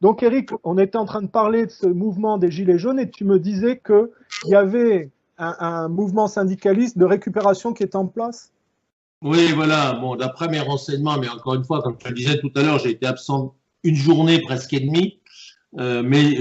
Donc, Eric, on était en train de parler de ce mouvement des Gilets jaunes et tu me disais qu'il y avait un mouvement syndicaliste de récupération qui est en place. Oui, voilà. Bon, d'après mes renseignements, mais encore une fois, comme je le disais tout à l'heure, j'ai été absent une journée presque et demie. Mais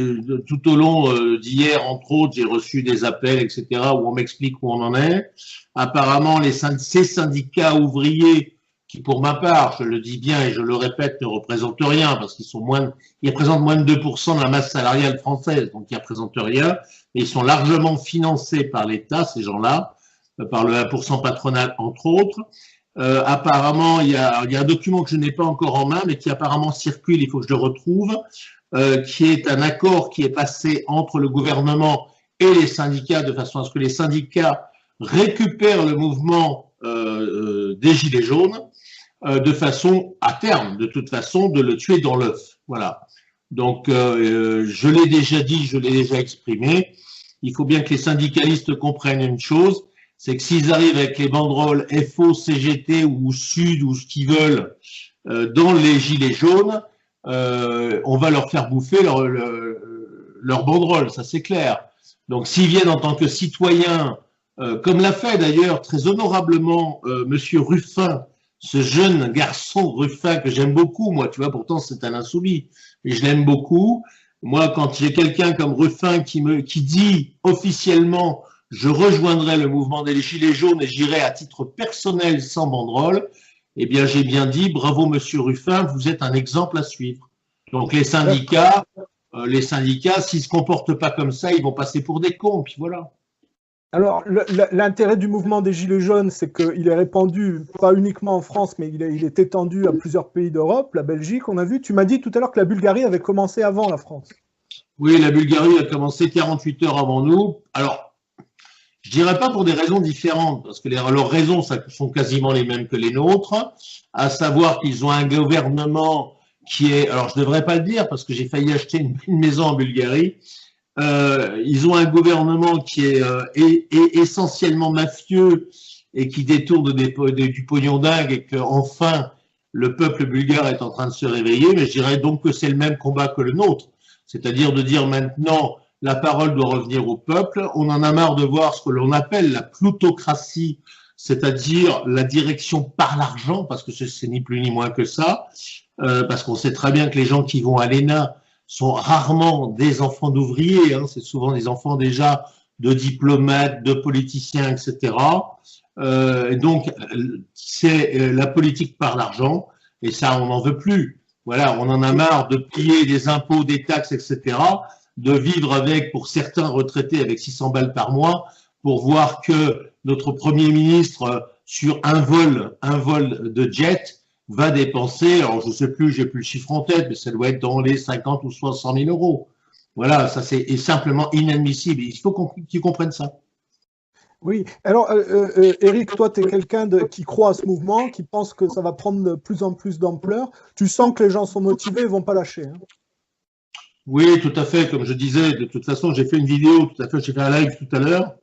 tout au long d'hier, entre autres, j'ai reçu des appels, etc., où on m'explique où on en est. Apparemment, ces syndicats ouvriers, qui pour ma part, je le dis bien et je le répète, ne représentent rien, parce ils représentent moins de 2% de la masse salariale française, donc ils ne représentent rien, et ils sont largement financés par l'État, ces gens-là, par le 1% patronal, entre autres. Apparemment, il y a un document que je n'ai pas encore en main, mais qui apparemment circule, il faut que je le retrouve, qui est un accord qui est passé entre le gouvernement et les syndicats, de façon à ce que les syndicats récupèrent le mouvement des Gilets jaunes, de façon, à terme, de toute façon, de le tuer dans l'œuf. Voilà. Donc, je l'ai déjà dit, je l'ai déjà exprimé, il faut bien que les syndicalistes comprennent une chose, c'est que s'ils arrivent avec les banderoles FO, CGT ou Sud ou ce qu'ils veulent dans les Gilets jaunes, on va leur faire bouffer leur banderole, ça c'est clair. Donc s'ils viennent en tant que citoyens, comme l'a fait d'ailleurs très honorablement Monsieur Ruffin, ce jeune garçon Ruffin que j'aime beaucoup, moi, tu vois, pourtant c'est un insoumis, mais je l'aime beaucoup. Moi, quand j'ai quelqu'un comme Ruffin qui dit officiellement je rejoindrai le mouvement des Gilets jaunes et j'irai à titre personnel sans banderole, eh bien, j'ai bien dit, bravo, monsieur Ruffin, vous êtes un exemple à suivre. Donc, les syndicats, s'ils ne se comportent pas comme ça, ils vont passer pour des cons, puis voilà. Alors, l'intérêt du mouvement des Gilets jaunes, c'est qu'il est répandu, pas uniquement en France, mais il est étendu à plusieurs pays d'Europe, la Belgique, on a vu. Tu m'as dit tout à l'heure que la Bulgarie avait commencé avant la France. Oui, la Bulgarie a commencé 48 heures avant nous. Alors, je dirais pas pour des raisons différentes, parce que leurs raisons sont quasiment les mêmes que les nôtres, à savoir qu'ils ont un gouvernement qui est, alors je ne devrais pas le dire parce que j'ai failli acheter une maison en Bulgarie, ils ont un gouvernement qui est essentiellement mafieux et qui détourne du pognon dingue et qu'enfin le peuple bulgare est en train de se réveiller, mais je dirais donc que c'est le même combat que le nôtre, c'est-à-dire de dire maintenant la parole doit revenir au peuple. On en a marre de voir ce que l'on appelle la plutocratie, c'est-à-dire la direction par l'argent, parce que c'est ni plus ni moins que ça, parce qu'on sait très bien que les gens qui vont à l'ENA sont rarement des enfants d'ouvriers, hein, c'est souvent des enfants déjà de diplomates, de politiciens, etc. Donc, c'est la politique par l'argent, et ça, on n'en veut plus. Voilà, on en a marre de payer des impôts, des taxes, etc., de vivre avec, pour certains retraités, avec 600 balles par mois, pour voir que notre Premier ministre, sur un vol de jet, va dépenser, alors je ne sais plus, j'ai plus le chiffre en tête, mais ça doit être dans les 50 ou 60 000 euros. Voilà, ça c'est simplement inadmissible. Il faut qu'ils comprennent ça. Oui, alors Eric, toi, tu es quelqu'un qui croit à ce mouvement, qui pense que ça va prendre de plus en plus d'ampleur. Tu sens que les gens sont motivés et ne vont pas lâcher. Hein. Oui, tout à fait. Comme je disais, de toute façon, j'ai fait une vidéo, tout à fait, j'ai fait un live tout à l'heure,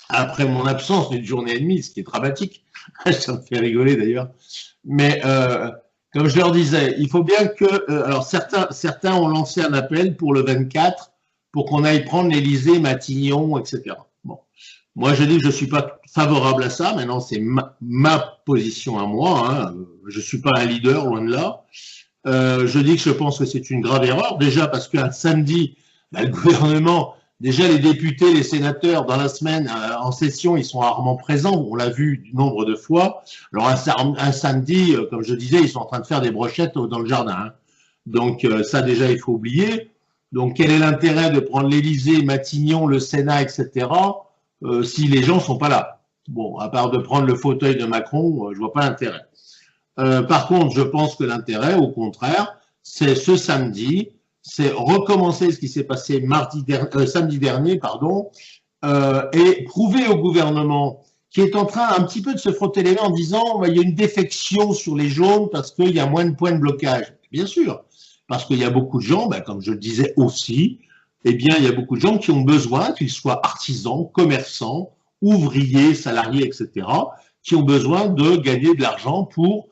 après mon absence d'une journée et demie, ce qui est dramatique. Ça me fait rigoler d'ailleurs. Mais comme je leur disais, il faut bien que... alors certains ont lancé un appel pour le 24 pour qu'on aille prendre l'Élysée, Matignon, etc. Bon. Moi, je dis que je ne suis pas favorable à ça. Maintenant, c'est ma position à moi. Hein. Je ne suis pas un leader, loin de là. Je dis que je pense que c'est une grave erreur. Déjà parce qu'un samedi, le gouvernement, déjà les députés, les sénateurs, dans la semaine, en session, ils sont rarement présents. On l'a vu du nombre de fois. Alors un samedi, comme je disais, ils sont en train de faire des brochettes dans le jardin. Hein. Donc ça, déjà, il faut oublier. Donc quel est l'intérêt de prendre l'Élysée, Matignon, le Sénat, etc., si les gens ne sont pas là? Bon, à part de prendre le fauteuil de Macron, je ne vois pas l'intérêt. Par contre, je pense que l'intérêt, au contraire, c'est ce samedi, c'est recommencer ce qui s'est passé samedi dernier, et prouver au gouvernement qui est en train un petit peu de se frotter les mains en disant il y a une défection sur les jaunes parce qu'il y a moins de points de blocage. Bien sûr, parce qu'il y a beaucoup de gens, comme je le disais aussi, eh bien, il y a beaucoup de gens qui ont besoin, qu'ils soient artisans, commerçants, ouvriers, salariés, etc., qui ont besoin de gagner de l'argent pour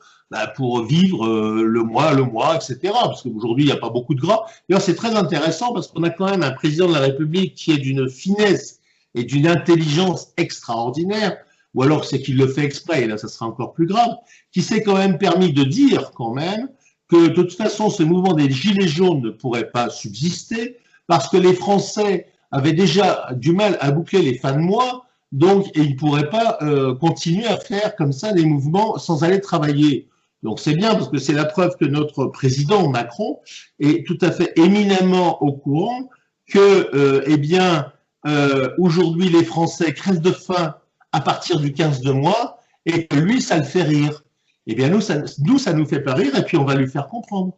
pour vivre le mois, etc. Parce qu'aujourd'hui, il n'y a pas beaucoup de gras. D'ailleurs, c'est très intéressant parce qu'on a quand même un président de la République qui est d'une finesse et d'une intelligence extraordinaire, ou alors c'est qu'il le fait exprès, et là, ça sera encore plus grave, qui s'est quand même permis de dire quand même que de toute façon, ce mouvement des Gilets jaunes ne pourrait pas subsister parce que les Français avaient déjà du mal à boucler les fins de mois, donc et ils ne pourraient pas continuer à faire comme ça des mouvements sans aller travailler. Donc c'est bien parce que c'est la preuve que notre président Macron est tout à fait éminemment au courant que, aujourd'hui les Français crèvent de faim à partir du 15 de mois et que lui, ça le fait rire. Eh bien, nous, ça nous fait pas rire et puis on va lui faire comprendre.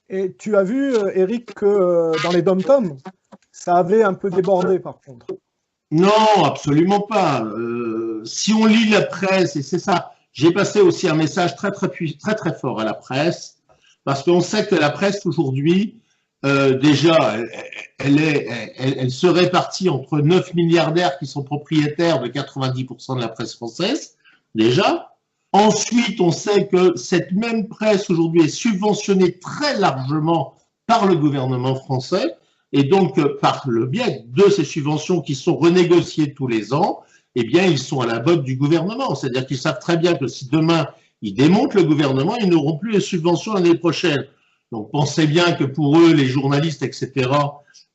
Et tu as vu, Eric, que dans les dom-toms, ça avait un peu débordé par contre. Non, absolument pas. Si on lit la presse, et c'est ça, j'ai passé aussi un message très fort à la presse, parce qu'on sait que la presse aujourd'hui, déjà, elle se répartit entre 9 milliardaires qui sont propriétaires de 90% de la presse française, déjà. Ensuite, on sait que cette même presse aujourd'hui est subventionnée très largement par le gouvernement français, et donc par le biais de ces subventions qui sont renégociées tous les ans, eh bien, ils sont à la botte du gouvernement. C'est-à-dire qu'ils savent très bien que si demain ils démontent le gouvernement, ils n'auront plus les subventions l'année prochaine. Donc, pensez bien que pour eux, les journalistes, etc.,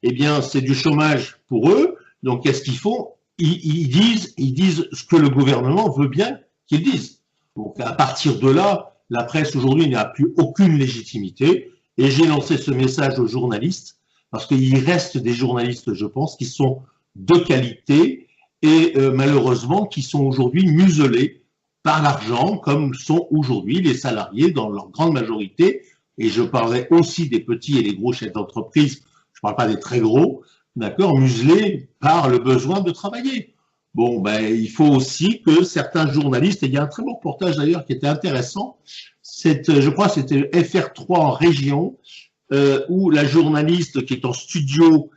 eh bien, c'est du chômage pour eux. Donc, qu'est-ce qu'ils font? Ils disent ce que le gouvernement veut bien qu'ils disent. Donc, à partir de là, la presse aujourd'hui n'a plus aucune légitimité. Et j'ai lancé ce message aux journalistes, parce qu'il reste des journalistes, je pense, qui sont de qualité et malheureusement qui sont aujourd'hui muselés par l'argent, comme sont aujourd'hui les salariés dans leur grande majorité. Et je parlerai aussi des petits et des gros chefs d'entreprise, je ne parle pas des très gros, d'accord, muselés par le besoin de travailler. Bon, ben, il faut aussi que certains journalistes, et il y a un très beau reportage d'ailleurs qui était intéressant, je crois que c'était FR3 en région, où la journaliste qui est en studio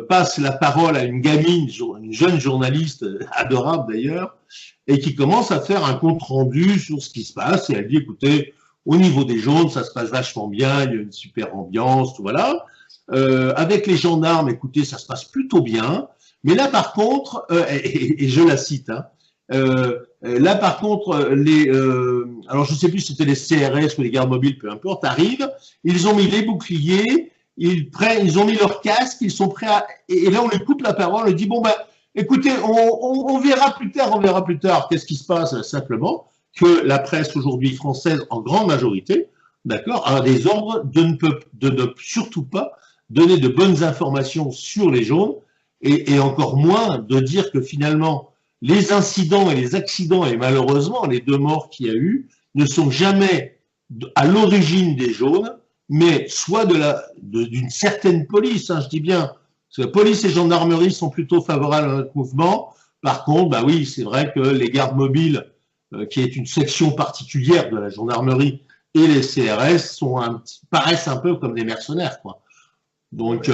passe la parole à une gamine, une jeune journaliste, adorable d'ailleurs, et qui commence à faire un compte-rendu sur ce qui se passe, et elle dit, écoutez, au niveau des jaunes, ça se passe vachement bien, il y a une super ambiance, tout voilà. Avec les gendarmes, écoutez, ça se passe plutôt bien. Mais là, par contre, et je la cite, hein, là, par contre, alors je ne sais plus si c'était les CRS ou les gardes mobiles, peu importe, arrivent, ils ont mis les boucliers, ils ont mis leur casque, ils sont prêts à... Et là, on lui coupe la parole, on lui dit, bon, ben, écoutez, on verra plus tard, on verra plus tard. Qu'est-ce qui se passe? Simplement que la presse aujourd'hui française, en grande majorité, d'accord, a des ordres de ne surtout pas donner de bonnes informations sur les jaunes, et encore moins de dire que finalement, les incidents et les accidents, et malheureusement les 2 morts qu'il y a eu, ne sont jamais à l'origine des jaunes, mais soit d'une certaine police, hein, je dis bien, parce que police et gendarmerie sont plutôt favorables à notre mouvement. Par contre, bah oui, c'est vrai que les gardes mobiles, qui est une section particulière de la gendarmerie, et les CRS paraissent un peu comme des mercenaires, quoi. Donc, ils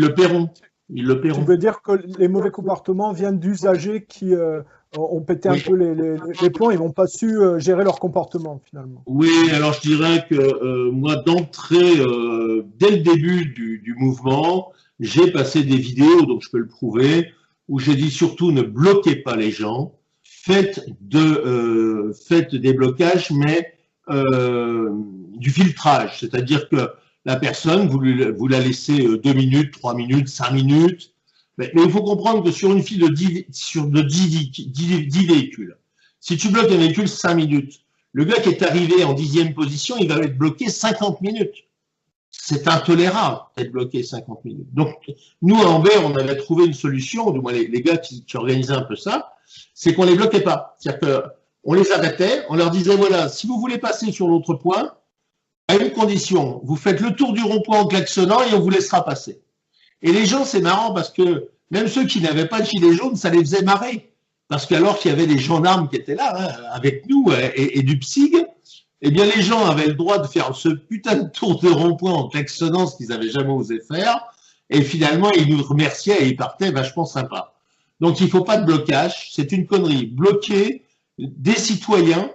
le paieront. Ils le paieront. Tu veux dire que les mauvais comportements viennent d'usagers qui ont pété un peu les plombs et n'ont pas su gérer leur comportement, finalement? Oui, alors je dirais que moi, d'entrée, dès le début du mouvement, j'ai passé des vidéos, donc je peux le prouver, où j'ai dit surtout ne bloquez pas les gens, faites des blocages, mais du filtrage, c'est-à-dire que la personne, vous la laissez 2 minutes, 3 minutes, 5 minutes, mais il faut comprendre que sur une file de 10 véhicules, si tu bloques un véhicule 5 minutes, le gars qui est arrivé en 10e position, il va être bloqué 50 minutes. C'est intolérable d'être bloqué 50 minutes. Donc, nous, à Ambert, on avait trouvé une solution, du moins les gars qui organisaient un peu ça, c'est qu'on les bloquait pas. C'est-à-dire qu'on les arrêtait, on leur disait, voilà, si vous voulez passer sur l'autre point, à une condition, vous faites le tour du rond-point en klaxonnant et on vous laissera passer. Et les gens, c'est marrant parce que même ceux qui n'avaient pas de gilet jaune, ça les faisait marrer. Parce qu'alors qu'il y avait des gendarmes qui étaient là, hein, avec nous, et du PSIG, eh bien les gens avaient le droit de faire ce putain de tour de rond-point en klaxonnant, ce qu'ils n'avaient jamais osé faire, et finalement, ils nous remerciaient et ils partaient vachement sympas. Donc, il ne faut pas de blocage, c'est une connerie. Bloquer, des citoyens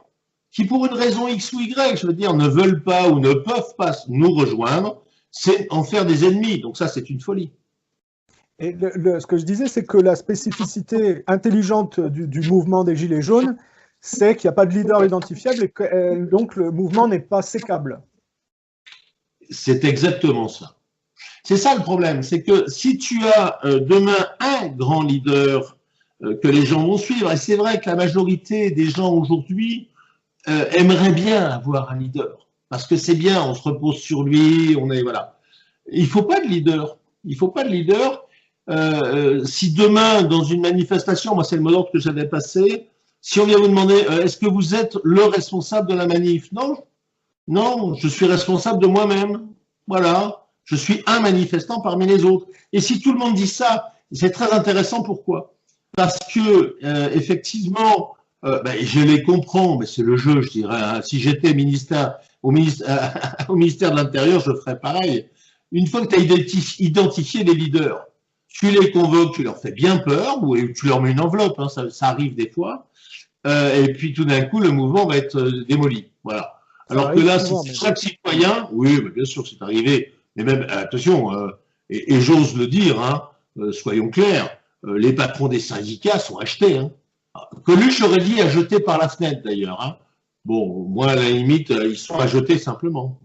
qui, pour une raison X ou Y, je veux dire, ne veulent pas ou ne peuvent pas nous rejoindre, c'est en faire des ennemis. Donc ça, c'est une folie. Et ce que je disais, c'est que la spécificité intelligente du mouvement des Gilets jaunes, c'est qu'il n'y a pas de leader identifiable et que donc le mouvement n'est pas sécable. C'est exactement ça. C'est ça le problème, c'est que si tu as demain un grand leader que les gens vont suivre, et c'est vrai que la majorité des gens aujourd'hui aimeraient bien avoir un leader, parce que c'est bien, on se repose sur lui, on est voilà. Il faut pas de leader. Il faut pas de leader. Si demain, dans une manifestation, moi c'est le mot d'ordre que j'avais passé, si on vient vous demander est-ce que vous êtes le responsable de la manif? Non, non, je suis responsable de moi-même. Voilà, je suis un manifestant parmi les autres. Et si tout le monde dit ça, c'est très intéressant. Pourquoi? Parce que effectivement, je les comprends, mais c'est le jeu, je dirais. Hein. Si j'étais au ministère de l'Intérieur, je ferais pareil. Une fois que tu as identifié les leaders, tu les convoques, tu leur fais bien peur, ou tu leur mets une enveloppe, hein, ça arrive des fois, et puis tout d'un coup, le mouvement va être démoli. Voilà. Alors que là, si chaque citoyen, oui, bien sûr, c'est arrivé, mais même, attention, et j'ose le dire, hein, soyons clairs, les patrons des syndicats sont achetés. Hein. Coluche aurait dit à jeter par la fenêtre, d'ailleurs. Hein. Bon, moi, à la limite, ils sont à jeter simplement.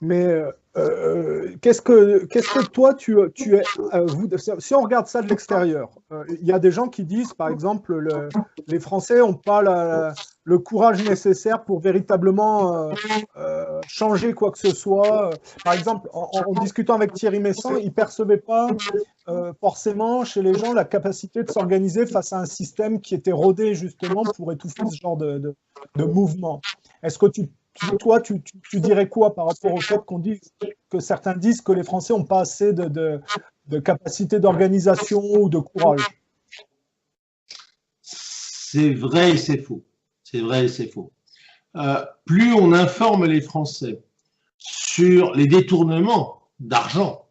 Mais qu'est-ce que toi, tu es, si on regarde ça de l'extérieur, il y a des gens qui disent, par exemple, les Français n'ont pas le courage nécessaire pour véritablement changer quoi que ce soit. Par exemple, en discutant avec Thierry Messant, il ne percevait pas forcément chez les gens la capacité de s'organiser face à un système qui était rodé justement pour étouffer ce genre de mouvement. Est-ce que toi, tu dirais quoi par rapport au fait que certains disent que les Français n'ont pas assez de capacité d'organisation ou de courage? C'est vrai et c'est faux. C'est vrai et c'est faux. Plus on informe les Français sur les détournements d'argent,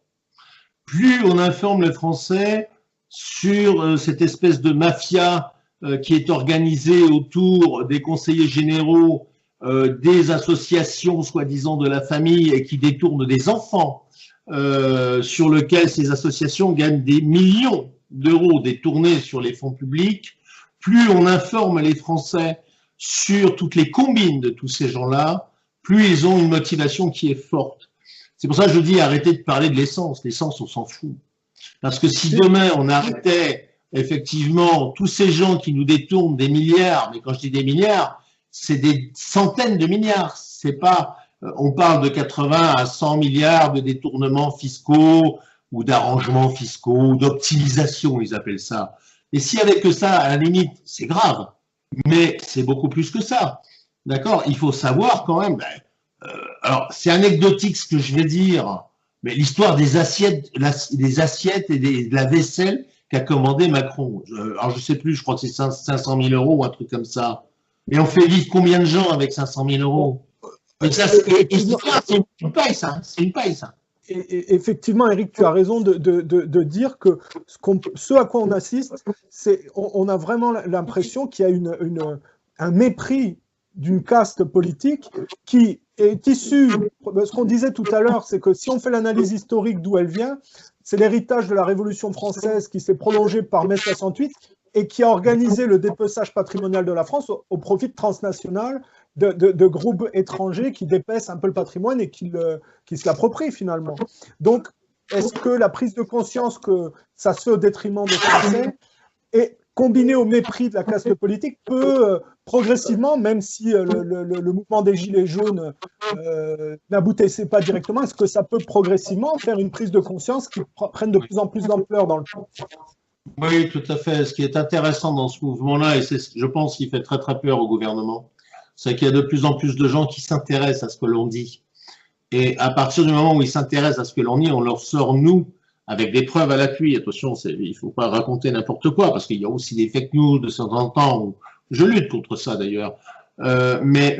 plus on informe les Français sur cette espèce de mafia qui est organisée autour des conseillers généraux, des associations soi-disant de la famille et qui détournent des enfants, sur lesquels ces associations gagnent des millions d'euros détournés sur les fonds publics, plus on informe les Français sur toutes les combines de tous ces gens-là, plus ils ont une motivation qui est forte. C'est pour ça que je dis arrêtez de parler de l'essence. L'essence, on s'en fout. Parce que si demain on arrêtait effectivement tous ces gens qui nous détournent des milliards, mais quand je dis des milliards, c'est des centaines de milliards. C'est pas, on parle de 80 à 100 milliards de détournements fiscaux ou d'arrangements fiscaux ou d'optimisation, ils appellent ça. Et s'il n'y avait que ça, à la limite, c'est grave. Mais c'est beaucoup plus que ça. D'accord? Il faut savoir quand même. Alors, c'est anecdotique ce que je vais dire, mais l'histoire des assiettes, et de la vaisselle qu'a commandé Macron. Alors, je sais plus, je crois que c'est 500 000 euros ou un truc comme ça. Mais on fait vivre combien de gens avec 500 000 euros? C'est une paille, ça. C'est une paille, ça. Et effectivement, Eric, tu as raison de dire que ce à quoi on assiste, on a vraiment l'impression qu'il y a un mépris d'une caste politique qui est issue, ce qu'on disait tout à l'heure, c'est que si on fait l'analyse historique d'où elle vient, c'est l'héritage de la Révolution française qui s'est prolongé par mai 68 et qui a organisé le dépeçage patrimonial de la France au profit de transnationales, de groupes étrangers qui dépècent un peu le patrimoine et qui se l'approprient finalement. Donc, est-ce que la prise de conscience que ça se fait au détriment des Français et combinée au mépris de la caste politique peut progressivement, même si le mouvement des Gilets jaunes n'aboutissait pas directement, est-ce que ça peut progressivement faire une prise de conscience qui prenne de plus en plus d'ampleur dans le temps? Oui, tout à fait. Ce qui est intéressant dans ce mouvement-là, et c'est, je pense, qui fait très très peur au gouvernement, c'est qu'il y a de plus en plus de gens qui s'intéressent à ce que l'on dit. Et à partir du moment où ils s'intéressent à ce que l'on dit, on leur sort, nous, avec des preuves à l'appui. Attention, il ne faut pas raconter n'importe quoi, parce qu'il y a aussi des fake news de temps en temps, où je lutte contre ça d'ailleurs. Mais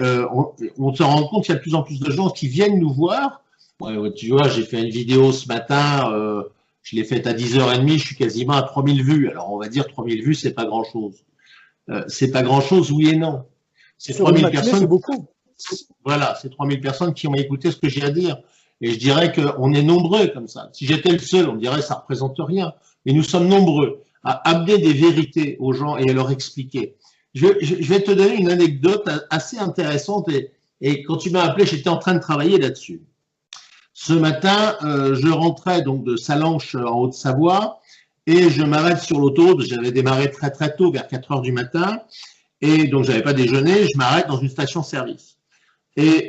on se rend compte qu'il y a de plus en plus de gens qui viennent nous voir. Ouais, tu vois, j'ai fait une vidéo ce matin, je l'ai faite à 10h30, je suis quasiment à 3000 vues. Alors on va dire 3000 vues, c'est pas grand-chose. c'est pas grand-chose, oui et non. C'est Sur une matinée, c'est beaucoup. Voilà, c'est 3000 personnes qui ont écouté ce que j'ai à dire. Et je dirais qu'on est nombreux comme ça. Si j'étais le seul, on dirait que ça ne représente rien. Mais nous sommes nombreux à amener des vérités aux gens et à leur expliquer. Je vais te donner une anecdote assez intéressante. Et quand tu m'as appelé, j'étais en train de travailler là-dessus. Ce matin, je rentrais donc de Sallanches en Haute-Savoie et je m'arrête sur l'autoroute. J'avais démarré très très tôt, vers 4 heures du matin. Et donc, je n'avais pas déjeuné. Je m'arrête dans une station-service. Et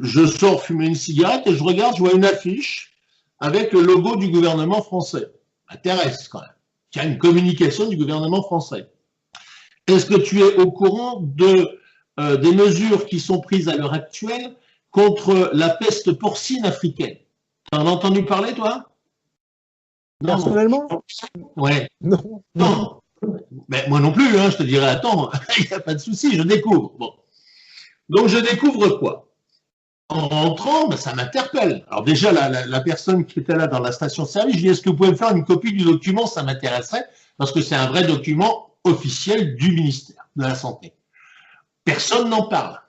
je sors fumer une cigarette et je regarde, je vois une affiche avec le logo du gouvernement français. Ça m'intéresse quand même. Il y a une communication du gouvernement français. Est-ce que tu es au courant des mesures qui sont prises à l'heure actuelle contre la peste porcine africaine? Tu en as entendu parler, toi? Personnellement? Ouais. Non. Non. Mais moi non plus, hein, je te dirais, attends, il n'y a pas de souci, je découvre. Bon. Donc, je découvre quoi? En rentrant, ben, ça m'interpelle. Alors déjà, la personne qui était là dans la station-service, je lui dis, est-ce que vous pouvez me faire une copie du document? Ça m'intéresserait, parce que c'est un vrai document officiel du ministère de la Santé. Personne n'en parle.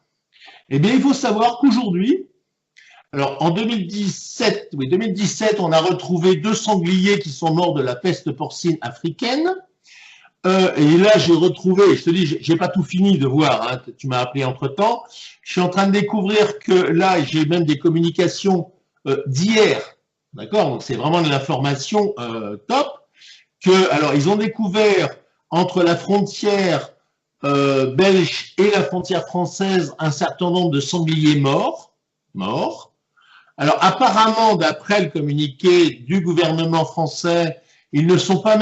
Eh bien, il faut savoir qu'aujourd'hui, alors en 2017, on a retrouvé 2 sangliers qui sont morts de la peste porcine africaine. Et là, j'ai retrouvé, je te dis, j'ai pas tout fini de voir, hein, tu m'as appelé entre-temps. Je suis en train de découvrir que là, j'ai même des communications d'hier, d'accord? Donc, c'est vraiment de l'information top. Alors, ils ont découvert entre la frontière belge et la frontière française un certain nombre de sangliers morts. Alors, apparemment, d'après le communiqué du gouvernement français, ils ne sont pas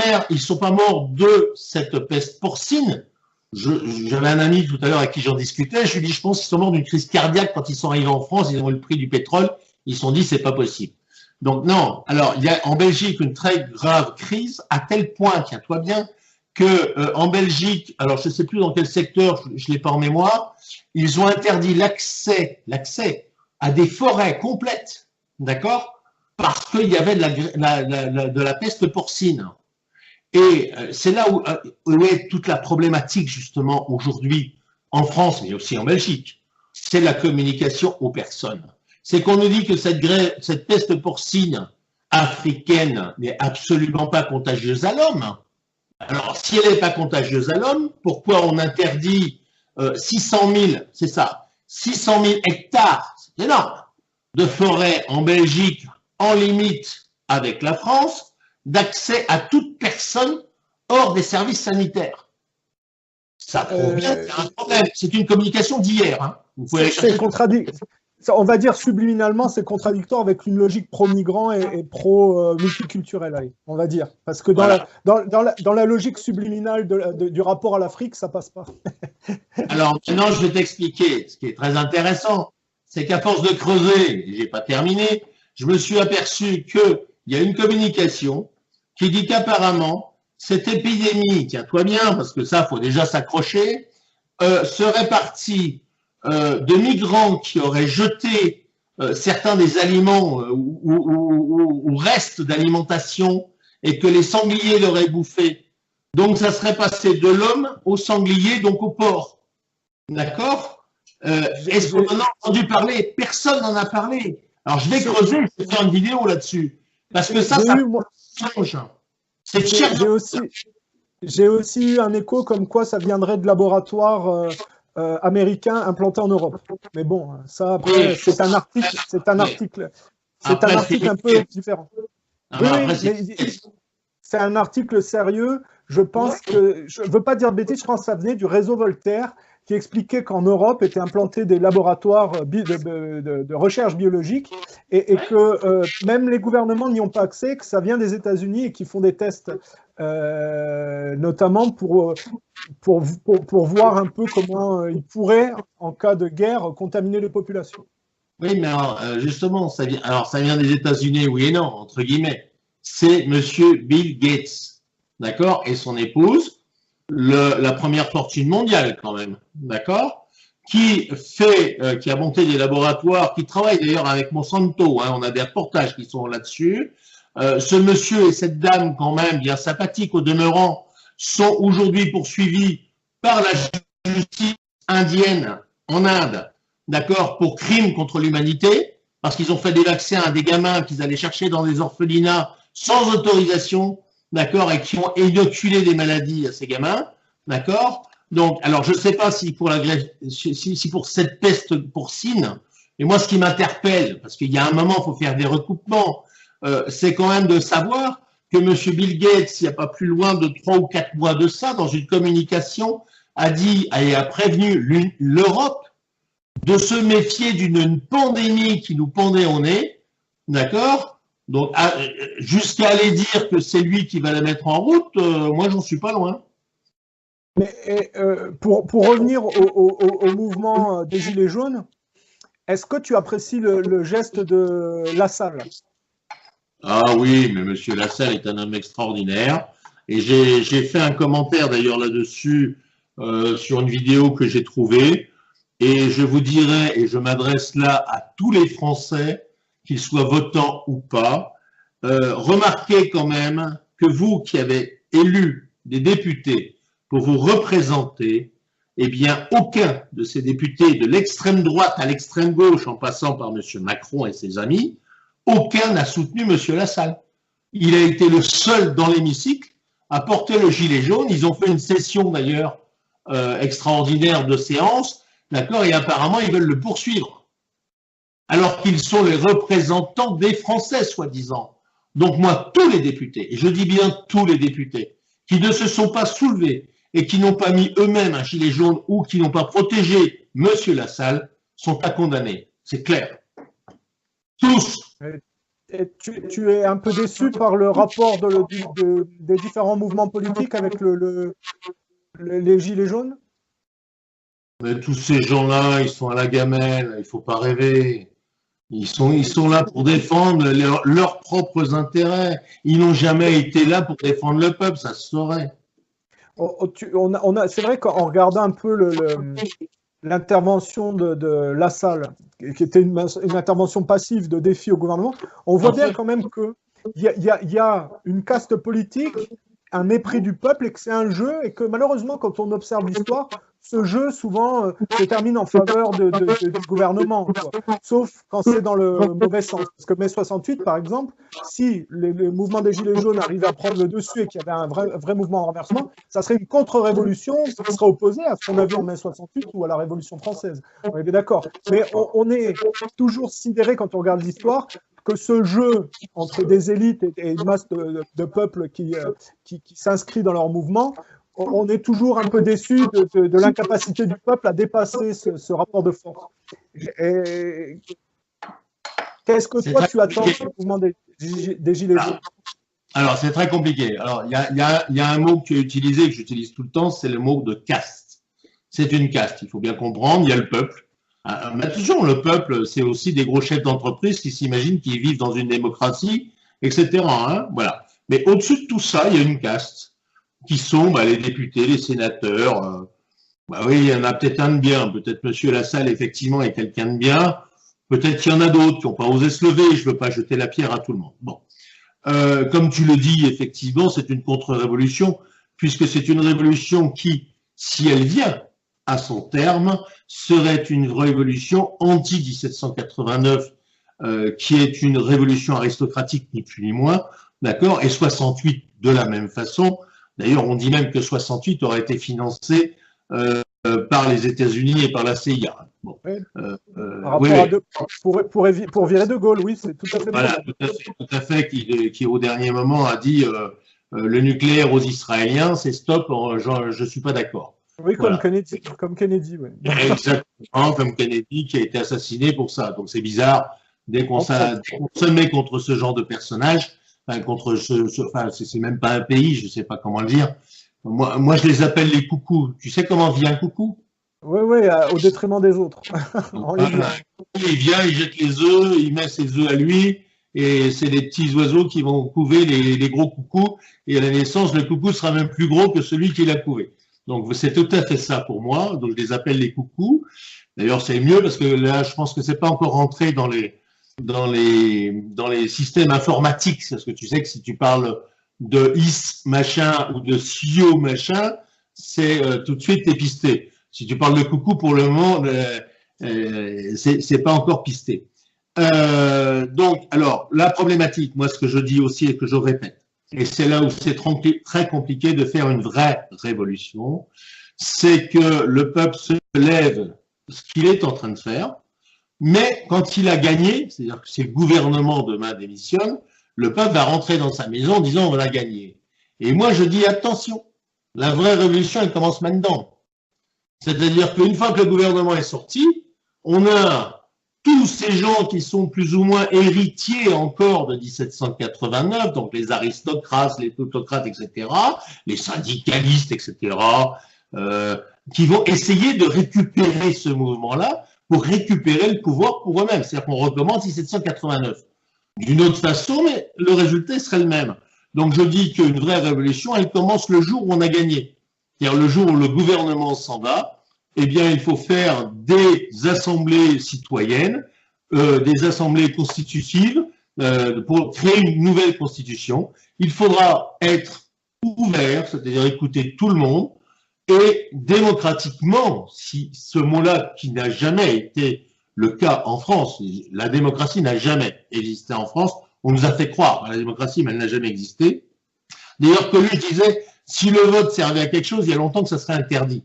morts de cette peste porcine. J'avais un ami tout à l'heure avec qui j'en discutais. Je lui dis, je pense qu'ils sont morts d'une crise cardiaque quand ils sont arrivés en France. Ils ont eu le prix du pétrole. Ils se sont dit, c'est pas possible. Donc non. Alors il y a en Belgique une très grave crise à tel point, tiens-toi bien, que en Belgique, alors je ne sais plus dans quel secteur, je l'ai pas en mémoire, ils ont interdit l'accès à des forêts complètes, d'accord? Parce qu'il y avait de la peste porcine. Et c'est là où est toute la problématique, justement, aujourd'hui, en France, mais aussi en Belgique. C'est la communication aux personnes. C'est qu'on nous dit que cette peste porcine africaine n'est absolument pas contagieuse à l'homme. Alors, si elle n'est pas contagieuse à l'homme, pourquoi on interdit 600 000, c'est ça, 600 000 hectares, c'est énorme, de forêt en Belgique, en limite avec la France, d'accès à toute personne hors des services sanitaires. Ça provient d'un problème. C'est une communication d'hier. Hein. C'est contradictoire. On va dire subliminalement, c'est contradictoire avec une logique pro-migrant et pro-multiculturelle, on va dire. Parce que dans la logique subliminale du rapport à l'Afrique, ça passe pas. Alors maintenant, je vais t'expliquer. Ce qui est très intéressant, c'est qu'à force de creuser, et j'ai pas terminé, je me suis aperçu qu'il y a une communication qui dit qu'apparemment, cette épidémie, tiens-toi bien, parce que ça, faut déjà s'accrocher, serait partie de migrants qui auraient jeté certains des aliments ou restes d'alimentation et que les sangliers l'auraient bouffé. Donc, ça serait passé de l'homme au sanglier, donc au porc. D'accord? Est-ce qu'on en a entendu parler? Personne n'en a parlé. Alors, je vais creuser, je vais faire une vidéo là-dessus. Parce que ça change. J'ai aussi eu un écho comme quoi ça viendrait de laboratoires américains implantés en Europe. Mais bon, ça, après, c'est un article un peu différent. C'est un article sérieux. Je pense que, je ne veux pas dire de bêtises, je pense que ça venait du réseau Voltaire, qui expliquait qu'en Europe étaient implantés des laboratoires de recherche biologique et que même les gouvernements n'y ont pas accès, que ça vient des États-Unis et qu'ils font des tests, notamment pour voir un peu comment ils pourraient, en cas de guerre, contaminer les populations. Oui, mais alors, justement, ça vient des États-Unis, oui et non, entre guillemets. C'est monsieur Bill Gates, d'accord, et son épouse, la première fortune mondiale quand même, d'accord, qui a monté des laboratoires, qui travaille d'ailleurs avec Monsanto, hein, on a des reportages qui sont là-dessus. Ce monsieur et cette dame quand même bien sympathiques au demeurant, sont aujourd'hui poursuivis par la justice indienne en Inde, d'accord, pour crimes contre l'humanité, parce qu'ils ont fait des vaccins à des gamins qu'ils allaient chercher dans des orphelinats sans autorisation, d'accord, et qui ont inoculé des maladies à ces gamins, d'accord. Donc, alors je ne sais pas si pour si pour cette peste porcine, et moi ce qui m'interpelle, parce qu'il y a un moment, il faut faire des recoupements, c'est quand même de savoir que M. Bill Gates, il n'y a pas plus loin de 3 ou 4 mois de ça, dans une communication, a dit et a prévenu l'Europe de se méfier d'une pandémie qui nous pendait au nez, d'accord. Donc, jusqu'à aller dire que c'est lui qui va la mettre en route, moi, j'en suis pas loin. Mais pour revenir au mouvement des Gilets jaunes, est-ce que tu apprécies le geste de Lassalle? Ah oui, mais M. Lassalle est un homme extraordinaire. Et j'ai fait un commentaire d'ailleurs là-dessus sur une vidéo que j'ai trouvée. Et je vous dirais, et je m'adresse là à tous les Français, qu'ils soient votants ou pas, remarquez quand même que vous qui avez élu des députés pour vous représenter, eh bien, aucun de ces députés, de l'extrême droite à l'extrême gauche, en passant par M. Macron et ses amis, aucun n'a soutenu M. Lassalle. Il a été le seul dans l'hémicycle à porter le gilet jaune. Ils ont fait une session d'ailleurs extraordinaire de séance, d'accord, et apparemment ils veulent le poursuivre. Alors qu'ils sont les représentants des Français, soi-disant. Donc moi, tous les députés, et je dis bien tous les députés, qui ne se sont pas soulevés et qui n'ont pas mis eux-mêmes un gilet jaune ou qui n'ont pas protégé M. Lassalle, sont à condamner. C'est clair. Tous. Et tu es un peu déçu par le rapport des différents mouvements politiques avec les Gilets jaunes? Mais tous ces gens-là, ils sont à la gamelle, il ne faut pas rêver. Ils sont là pour défendre leurs propres intérêts. Ils n'ont jamais été là pour défendre le peuple, ça se saurait. C'est vrai qu'en regardant un peu l'intervention de Lassalle, qui était une intervention passive de défi au gouvernement, on voit bien quand même qu'il y a une caste politique, un mépris du peuple et que c'est un jeu et que malheureusement, quand on observe l'histoire, ce jeu souvent se termine en faveur du gouvernement, quoi. Sauf quand c'est dans le mauvais sens. Parce que mai 68, par exemple, si le mouvement des Gilets jaunes arrivait à prendre le dessus et qu'il y avait un vrai mouvement en renversement, ça serait une contre-révolution qui serait opposée à ce qu'on a vu en mai 68 ou à la Révolution française. On est bien d'accord. Mais on est toujours sidéré quand on regarde l'histoire que ce jeu entre des élites et une masse de peuple qui s'inscrit dans leur mouvement, on est toujours un peu déçu de l'incapacité du peuple à dépasser ce rapport de force. Qu'est-ce que toi tu attends du mouvement des Gilets jaunes? Alors, c'est très compliqué. Alors, il y a un mot que tu as utilisé, que j'utilise tout le temps, c'est le mot de caste. C'est une caste, il faut bien comprendre, il y a le peuple. Mais attention, le peuple, c'est aussi des gros chefs d'entreprise qui s'imaginent qu'ils vivent dans une démocratie, etc. Hein, voilà. Mais au-dessus de tout ça, il y a une caste qui sont les députés, les sénateurs. Oui, il y en a peut-être un de bien. Peut-être M. Lassalle, effectivement, est quelqu'un de bien. Peut-être qu'il y en a d'autres qui n'ont pas osé se lever. Je ne veux pas jeter la pierre à tout le monde. Bon. Comme tu le dis, effectivement, c'est une contre-révolution, puisque c'est une révolution qui, si elle vient à son terme, serait une révolution anti-1789, qui est une révolution aristocratique, ni plus ni moins, d'accord, et 68 de la même façon. D'ailleurs, on dit même que 68 aurait été financé par les États-Unis et par la CIA. Bon. Pour virer De Gaulle, oui, c'est tout à fait voilà, tout à fait, qui au dernier moment a dit le nucléaire aux Israéliens, c'est stop, je ne suis pas d'accord. Oui, comme Kennedy. Oui. Exactement, comme Kennedy qui a été assassiné pour ça. Donc c'est bizarre, dès qu'on se met contre ce genre de personnage, contre c'est même pas un pays, je ne sais pas comment le dire. Moi, je les appelle les coucous. Tu sais comment vit un coucou? Oui, au détriment des autres. Il vient, il jette les œufs, il met ses œufs à lui, et c'est les petits oiseaux qui vont couver les gros coucous, et à la naissance, le coucou sera même plus gros que celui qui l'a couvé. Donc c'est tout à fait ça pour moi, donc je les appelle les coucous. D'ailleurs, c'est mieux parce que là, je pense que c'est pas encore rentré dans les systèmes informatiques, parce que tu sais que si tu parles de is machin ou de sio machin, c'est tout de suite pisté. Si tu parles de coucou, pour le moment, c'est pas encore pisté. Donc, alors, la problématique, moi, ce que je dis aussi et que je répète, et c'est là où c'est très compliqué de faire une vraie révolution, c'est que le peuple se lève, ce qu'il est en train de faire, mais quand il a gagné, c'est-à-dire que si le gouvernement demain démissionne, le peuple va rentrer dans sa maison en disant on a gagné. Et moi je dis attention, la vraie révolution elle commence maintenant. C'est-à-dire qu'une fois que le gouvernement est sorti, on a tous ces gens qui sont plus ou moins héritiers encore de 1789, donc les aristocrates, les plutocrates, etc., les syndicalistes, etc., qui vont essayer de récupérer ce mouvement-là pour récupérer le pouvoir pour eux-mêmes. C'est-à-dire qu'on recommence 1789. D'une autre façon, mais le résultat serait le même. Donc je dis qu'une vraie révolution, elle commence le jour où on a gagné. C'est-à-dire le jour où le gouvernement s'en va, eh bien il faut faire des assemblées citoyennes, des assemblées constitutives pour créer une nouvelle constitution. Il faudra être ouvert, c'est-à-dire écouter tout le monde, et démocratiquement, si ce mot-là qui n'a jamais été le cas en France, la démocratie n'a jamais existé en France, on nous a fait croire à la démocratie, mais elle n'a jamais existé. D'ailleurs, Coluche disait, si le vote servait à quelque chose, il y a longtemps que ça serait interdit.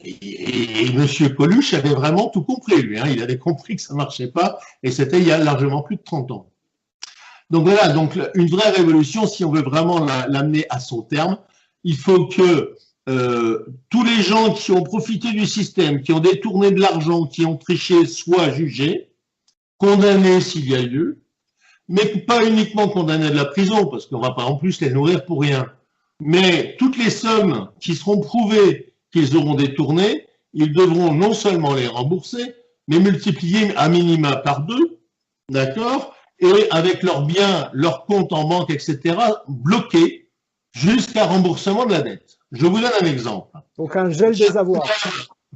Et M. Coluche avait vraiment tout compris, lui. Hein, il avait compris que ça ne marchait pas, et c'était il y a largement plus de 30 ans. Donc voilà, donc une vraie révolution, si on veut vraiment l'amener à son terme, il faut que tous les gens qui ont profité du système, qui ont détourné de l'argent, qui ont triché, soient jugés, condamnés s'il y a lieu, mais pas uniquement condamnés de la prison, parce qu'on ne va pas en plus les nourrir pour rien. Mais toutes les sommes qui seront prouvées qu'ils auront détournées, ils devront non seulement les rembourser, mais multiplier à minima par 2, d'accord, et avec leurs biens, leurs comptes en banque, etc., bloqués jusqu'à remboursement de la dette. Je vous donne un exemple. Donc un gel des avoirs.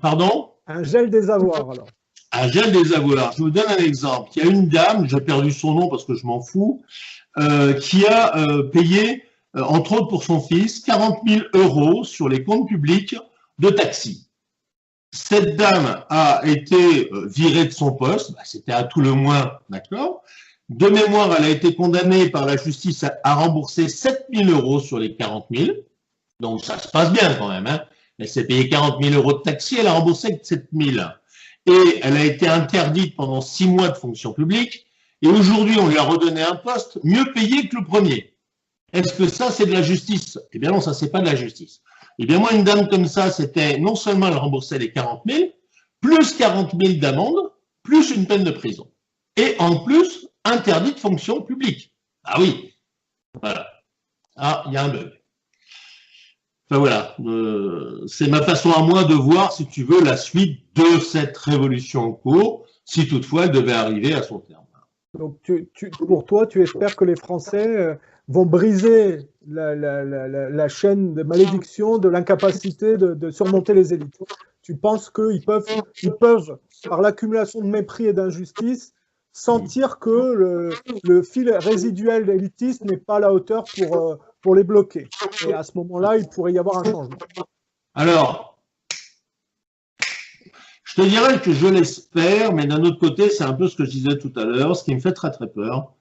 Pardon? Un gel des avoirs, alors. Un gel des avoirs. Je vous donne un exemple. Il y a une dame, j'ai perdu son nom parce que je m'en fous, qui a payé, entre autres pour son fils, 40 000 € sur les comptes publics de taxi. Cette dame a été virée de son poste, c'était à tout le moins, d'accord. De mémoire, elle a été condamnée par la justice à rembourser 7 000 € sur les 40 000. Donc ça se passe bien quand même. Hein. Elle s'est payée 40 000 € de taxi, elle a remboursé 7 000. Et elle a été interdite pendant 6 mois de fonction publique. Et aujourd'hui, on lui a redonné un poste mieux payé que le premier. Est-ce que ça, c'est de la justice? Eh bien non, ça, c'est pas de la justice. Eh bien moi, une dame comme ça, c'était non seulement elle remboursait les 40 000, plus 40 000 d'amende, plus une peine de prison. Et en plus, interdit de fonction publique. Ah oui, voilà. Ah, il y a un bug. Enfin voilà, c'est ma façon à moi de voir, si tu veux, la suite de cette révolution en cours, si toutefois elle devait arriver à son terme. Donc pour toi, tu espères que les Français vont briser la chaîne de malédiction de l'incapacité de surmonter les élites. Tu penses qu'ils peuvent, par l'accumulation de mépris et d'injustice, sentir que le fil résiduel élitiste n'est pas à la hauteur pour les bloquer. Et à ce moment-là, il pourrait y avoir un changement. Alors, je te dirais que je l'espère, mais d'un autre côté, c'est un peu ce que je disais tout à l'heure, ce qui me fait très très peur,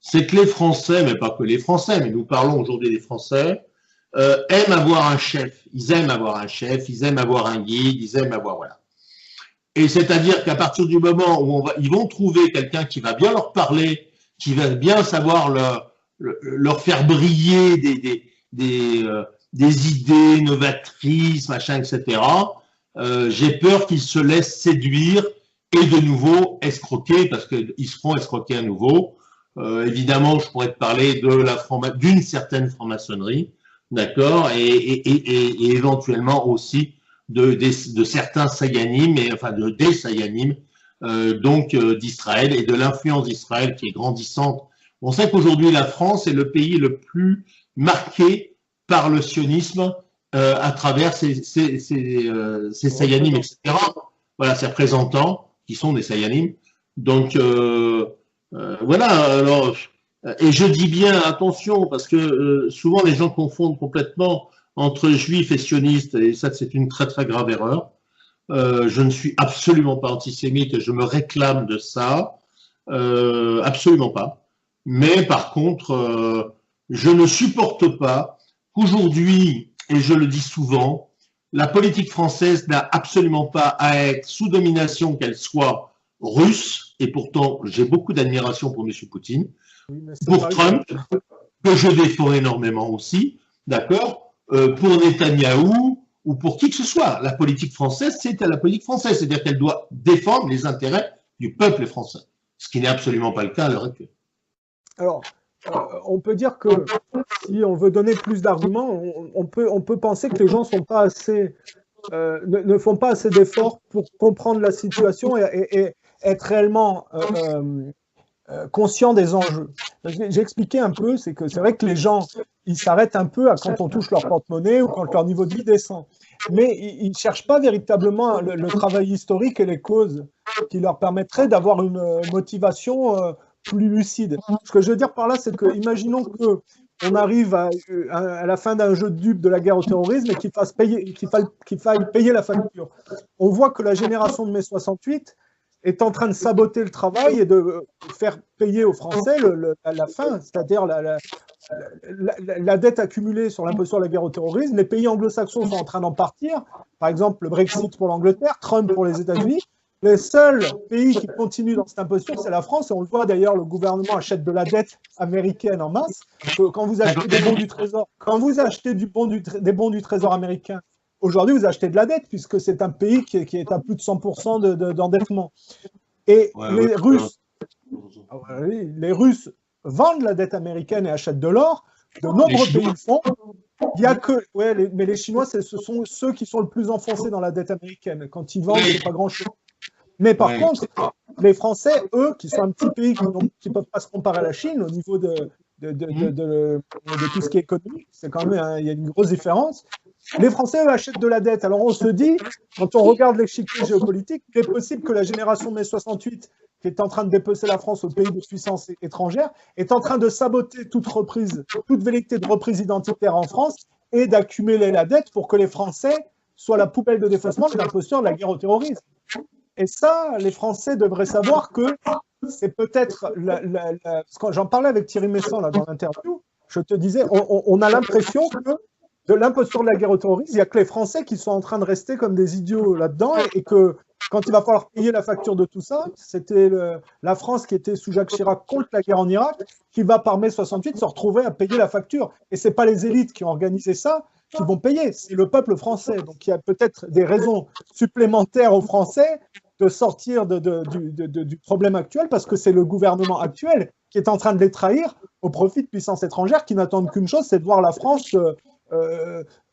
c'est que les Français, mais pas que les Français, mais nous parlons aujourd'hui des Français, aiment avoir un chef. Ils aiment avoir un chef, ils aiment avoir un guide, ils aiment avoir... Voilà. Et c'est-à-dire qu'à partir du moment où ils vont trouver quelqu'un qui va bien leur parler, qui va bien savoir leur faire briller des idées novatrices, machin, etc., j'ai peur qu'ils se laissent séduire et de nouveau escroquer, parce qu'ils se feront escroquer à nouveau. Évidemment, je pourrais te parler d'une certaine franc-maçonnerie, d'accord, et éventuellement aussi de certains sayanim, enfin des sayanim, donc d'Israël et de l'influence d'Israël qui est grandissante. On sait qu'aujourd'hui la France est le pays le plus marqué par le sionisme à travers ces sayanim, etc. Voilà, ces représentants qui sont des sayanim. Donc voilà, alors Et je dis bien, attention, parce que souvent les gens confondent complètement entre juifs et sionistes, et ça c'est une très très grave erreur. Je ne suis absolument pas antisémite et je me réclame de ça, absolument pas. Mais par contre, je ne supporte pas qu'aujourd'hui, et je le dis souvent, la politique française n'a absolument pas à être sous domination, qu'elle soit russe, et pourtant j'ai beaucoup d'admiration pour M. Poutine, Oui, pour Trump, que je défends énormément aussi, d'accord, pour Netanyahou ou pour qui que ce soit. La politique française, c'est à la politique française, c'est-à-dire qu'elle doit défendre les intérêts du peuple français, ce qui n'est absolument pas le cas à l'heure actuelle. Alors, on peut dire que si on veut donner plus d'arguments, on peut penser que les gens sont pas assez, ne font pas assez d'efforts pour comprendre la situation et être réellement conscients des enjeux. J'ai expliqué un peu, c'est que c'est vrai que les gens, ils s'arrêtent un peu à quand on touche leur porte-monnaie ou quand leur niveau de vie descend. Mais ils ne cherchent pas véritablement le travail historique et les causes qui leur permettraient d'avoir une motivation plus lucide. Ce que je veux dire par là, c'est que, imaginons qu'on arrive à la fin d'un jeu de dupes de la guerre au terrorisme et qu'il faille payer la facture. On voit que la génération de mai 68 est en train de saboter le travail et de faire payer aux Français la fin, c'est-à-dire la dette accumulée sur l'impôt sur la guerre au terrorisme. Les pays anglo-saxons sont en train d'en partir. Par exemple, le Brexit pour l'Angleterre, Trump pour les États-Unis. Les seuls pays qui continuent dans cette imposition, c'est la France. Et on le voit d'ailleurs, le gouvernement achète de la dette américaine en masse. Quand vous achetez des bons du Trésor, des bons du Trésor américain, aujourd'hui, vous achetez de la dette puisque c'est un pays qui est à plus de 100% d'endettement. Et les Russes vendent la dette américaine et achètent de l'or. De nombreux pays le font. Il y a que, mais les Chinois, ce sont ceux qui sont le plus enfoncés dans la dette américaine. Quand ils vendent, c'est pas grand-chose. Mais par contre, les Français, eux, qui sont un petit pays qui ne peuvent pas se comparer à la Chine au niveau de tout ce qui est économique, c'est quand même il y a une grosse différence. Les Français, eux, achètent de la dette. Alors on se dit, quand on regarde l'échiquier géopolitique, il est possible que la génération de mai 68, qui est en train de dépecer la France au pays de puissance étrangère, est en train de saboter toute velléité de reprise identitaire en France et d'accumuler la dette pour que les Français soient la poubelle de défaussement de l'imposture de la guerre au terrorisme. Et ça, les Français devraient savoir que c'est peut-être... Quand j'en parlais avec Thierry Messant là, dans l'interview, je te disais, on a l'impression que de l'imposture de la guerre au terrorisme, il n'y a que les Français qui sont en train de rester comme des idiots là-dedans et que quand il va falloir payer la facture de tout ça, c'était la France qui était sous Jacques Chirac contre la guerre en Irak, qui va par mai 68 se retrouver à payer la facture. Et ce n'est pas les élites qui ont organisé ça qui vont payer, c'est le peuple français. Donc il y a peut-être des raisons supplémentaires aux Français de sortir du problème actuel parce que c'est le gouvernement actuel qui est en train de les trahir au profit de puissances étrangères qui n'attendent qu'une chose, c'est de voir la France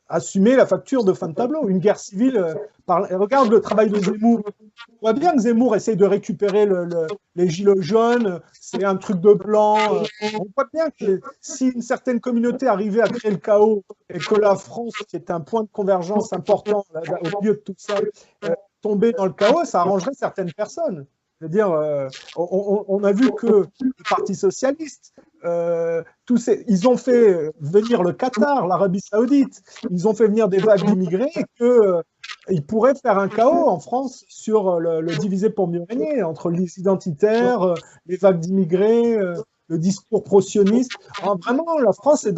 assumer la facture de fin de tableau. Une guerre civile, regarde le travail de Zemmour. On voit bien que Zemmour essaye de récupérer les gilets jaunes, c'est un truc de blanc. On voit bien que si une certaine communauté arrivait à créer le chaos et que la France, qui est un point de convergence important au milieu de tout ça, tombait dans le chaos, ça arrangerait certaines personnes. Je veux dire, on a vu que le Parti socialiste, ils ont fait venir le Qatar, l'Arabie Saoudite, ils ont fait venir des vagues d'immigrés et qu'ils pourraient faire un chaos en France sur le diviser pour mieux régner, entre les identitaires, les vagues d'immigrés, le discours pro-sioniste. Vraiment, la France est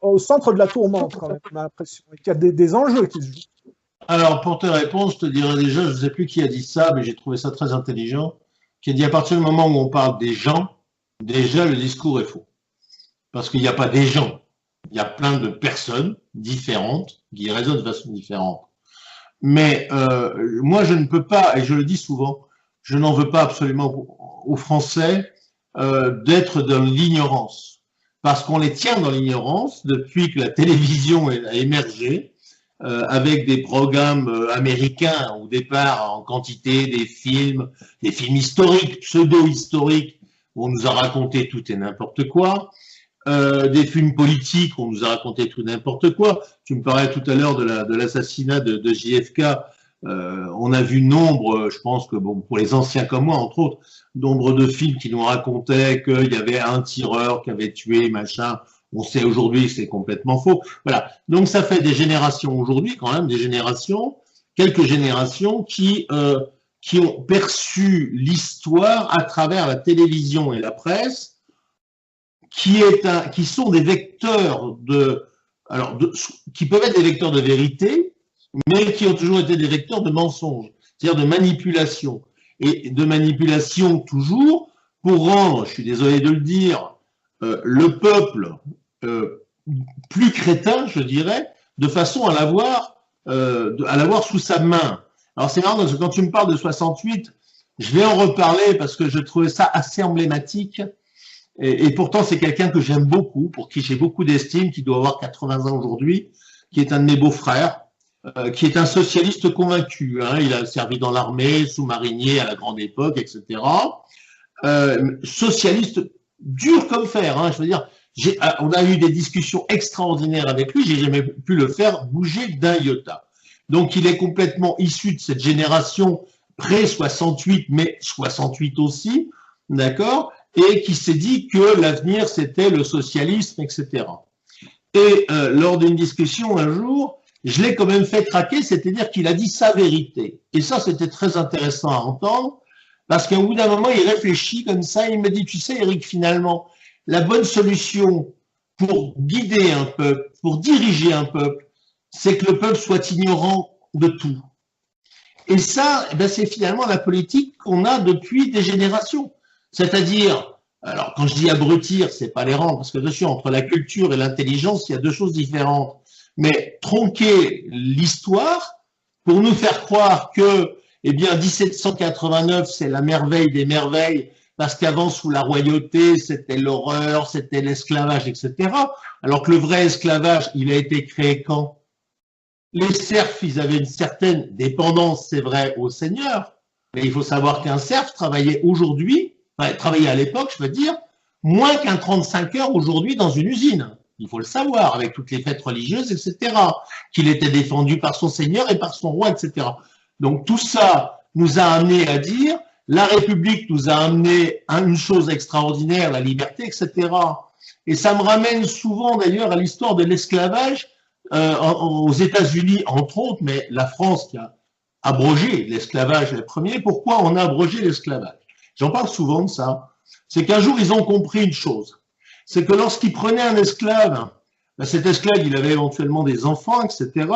au centre de la tourmente, quand même, on a l'impression. Il y a des enjeux qui se jouent. Alors, pour te répondre, je te dirais déjà, je ne sais plus qui a dit ça, mais j'ai trouvé ça très intelligent, qui a dit à partir du moment où on parle des gens, déjà le discours est faux. Parce qu'il n'y a pas des gens, il y a plein de personnes différentes qui raisonnent de façon différente. Mais moi, je ne peux pas, et je le dis souvent, je n'en veux pas absolument aux Français d'être dans l'ignorance. Parce qu'on les tient dans l'ignorance depuis que la télévision a émergé, avec des programmes américains au départ en quantité, des films historiques, pseudo-historiques, où on nous a raconté tout et n'importe quoi, des films politiques où on nous a raconté tout et n'importe quoi. Tu me parlais tout à l'heure de l'assassinat de JFK, On a vu nombre, je pense que bon, pour les anciens comme moi, entre autres, nombre de films qui nous racontaient qu'il y avait un tireur qui avait tué, machin. On sait aujourd'hui que c'est complètement faux. Voilà. Donc ça fait des générations aujourd'hui, quand même, quelques générations qui ont perçu l'histoire à travers la télévision et la presse, qui sont des vecteurs qui peuvent être des vecteurs de vérité, mais qui ont toujours été des vecteurs de mensonges, c'est-à-dire de manipulation. Et de manipulation toujours pour rendre, je suis désolé de le dire, le peuple plus crétin, je dirais, de façon à l'avoir sous sa main. Alors c'est marrant parce que quand tu me parles de 68, je vais en reparler parce que je trouvais ça assez emblématique. Et pourtant, c'est quelqu'un que j'aime beaucoup, pour qui j'ai beaucoup d'estime, qui doit avoir 80 ans aujourd'hui, qui est un de mes beaux-frères, qui est un socialiste convaincu. Hein. Il a servi dans l'armée, sous-marinier à la grande époque, etc. Socialiste dur comme fer. Hein. Je veux dire, on a eu des discussions extraordinaires avec lui, j'ai jamais pu le faire bouger d'un iota. Donc, il est complètement issu de cette génération pré-68, mais 68 aussi, d'accord, et qui s'est dit que l'avenir, c'était le socialisme, etc. Et lors d'une discussion un jour, je l'ai quand même fait craquer, c'est-à-dire qu'il a dit sa vérité. Et ça, c'était très intéressant à entendre, parce qu'au bout d'un moment, il réfléchit comme ça, et il me dit, tu sais, Eric, finalement, la bonne solution pour guider un peuple, pour diriger un peuple, c'est que le peuple soit ignorant de tout. Et ça, ben, c'est finalement la politique qu'on a depuis des générations. C'est-à-dire, alors quand je dis abrutir, c'est pas les rendre, parce que dessus, entre la culture et l'intelligence, il y a deux choses différentes. Mais tronquer l'histoire pour nous faire croire que, eh bien, 1789, c'est la merveille des merveilles, parce qu'avant, sous la royauté, c'était l'horreur, c'était l'esclavage, etc. Alors que le vrai esclavage, il a été créé quand? Les serfs, ils avaient une certaine dépendance, c'est vrai, au seigneur, mais il faut savoir qu'un serf travaillait aujourd'hui, travaillait à l'époque, je veux dire, moins qu'un 35 heures aujourd'hui dans une usine. Il faut le savoir, avec toutes les fêtes religieuses, etc. Qu'il était défendu par son seigneur et par son roi, etc. Donc tout ça nous a amené à dire, la République nous a amené à une chose extraordinaire, la liberté, etc. Et ça me ramène souvent d'ailleurs à l'histoire de l'esclavage aux États-Unis, entre autres, mais la France qui a abrogé l'esclavage les premiers. Pourquoi on a abrogé l'esclavage? J'en parle souvent de ça. C'est qu'un jour, ils ont compris une chose. C'est que lorsqu'ils prenaient un esclave, ben cet esclave, il avait éventuellement des enfants, etc.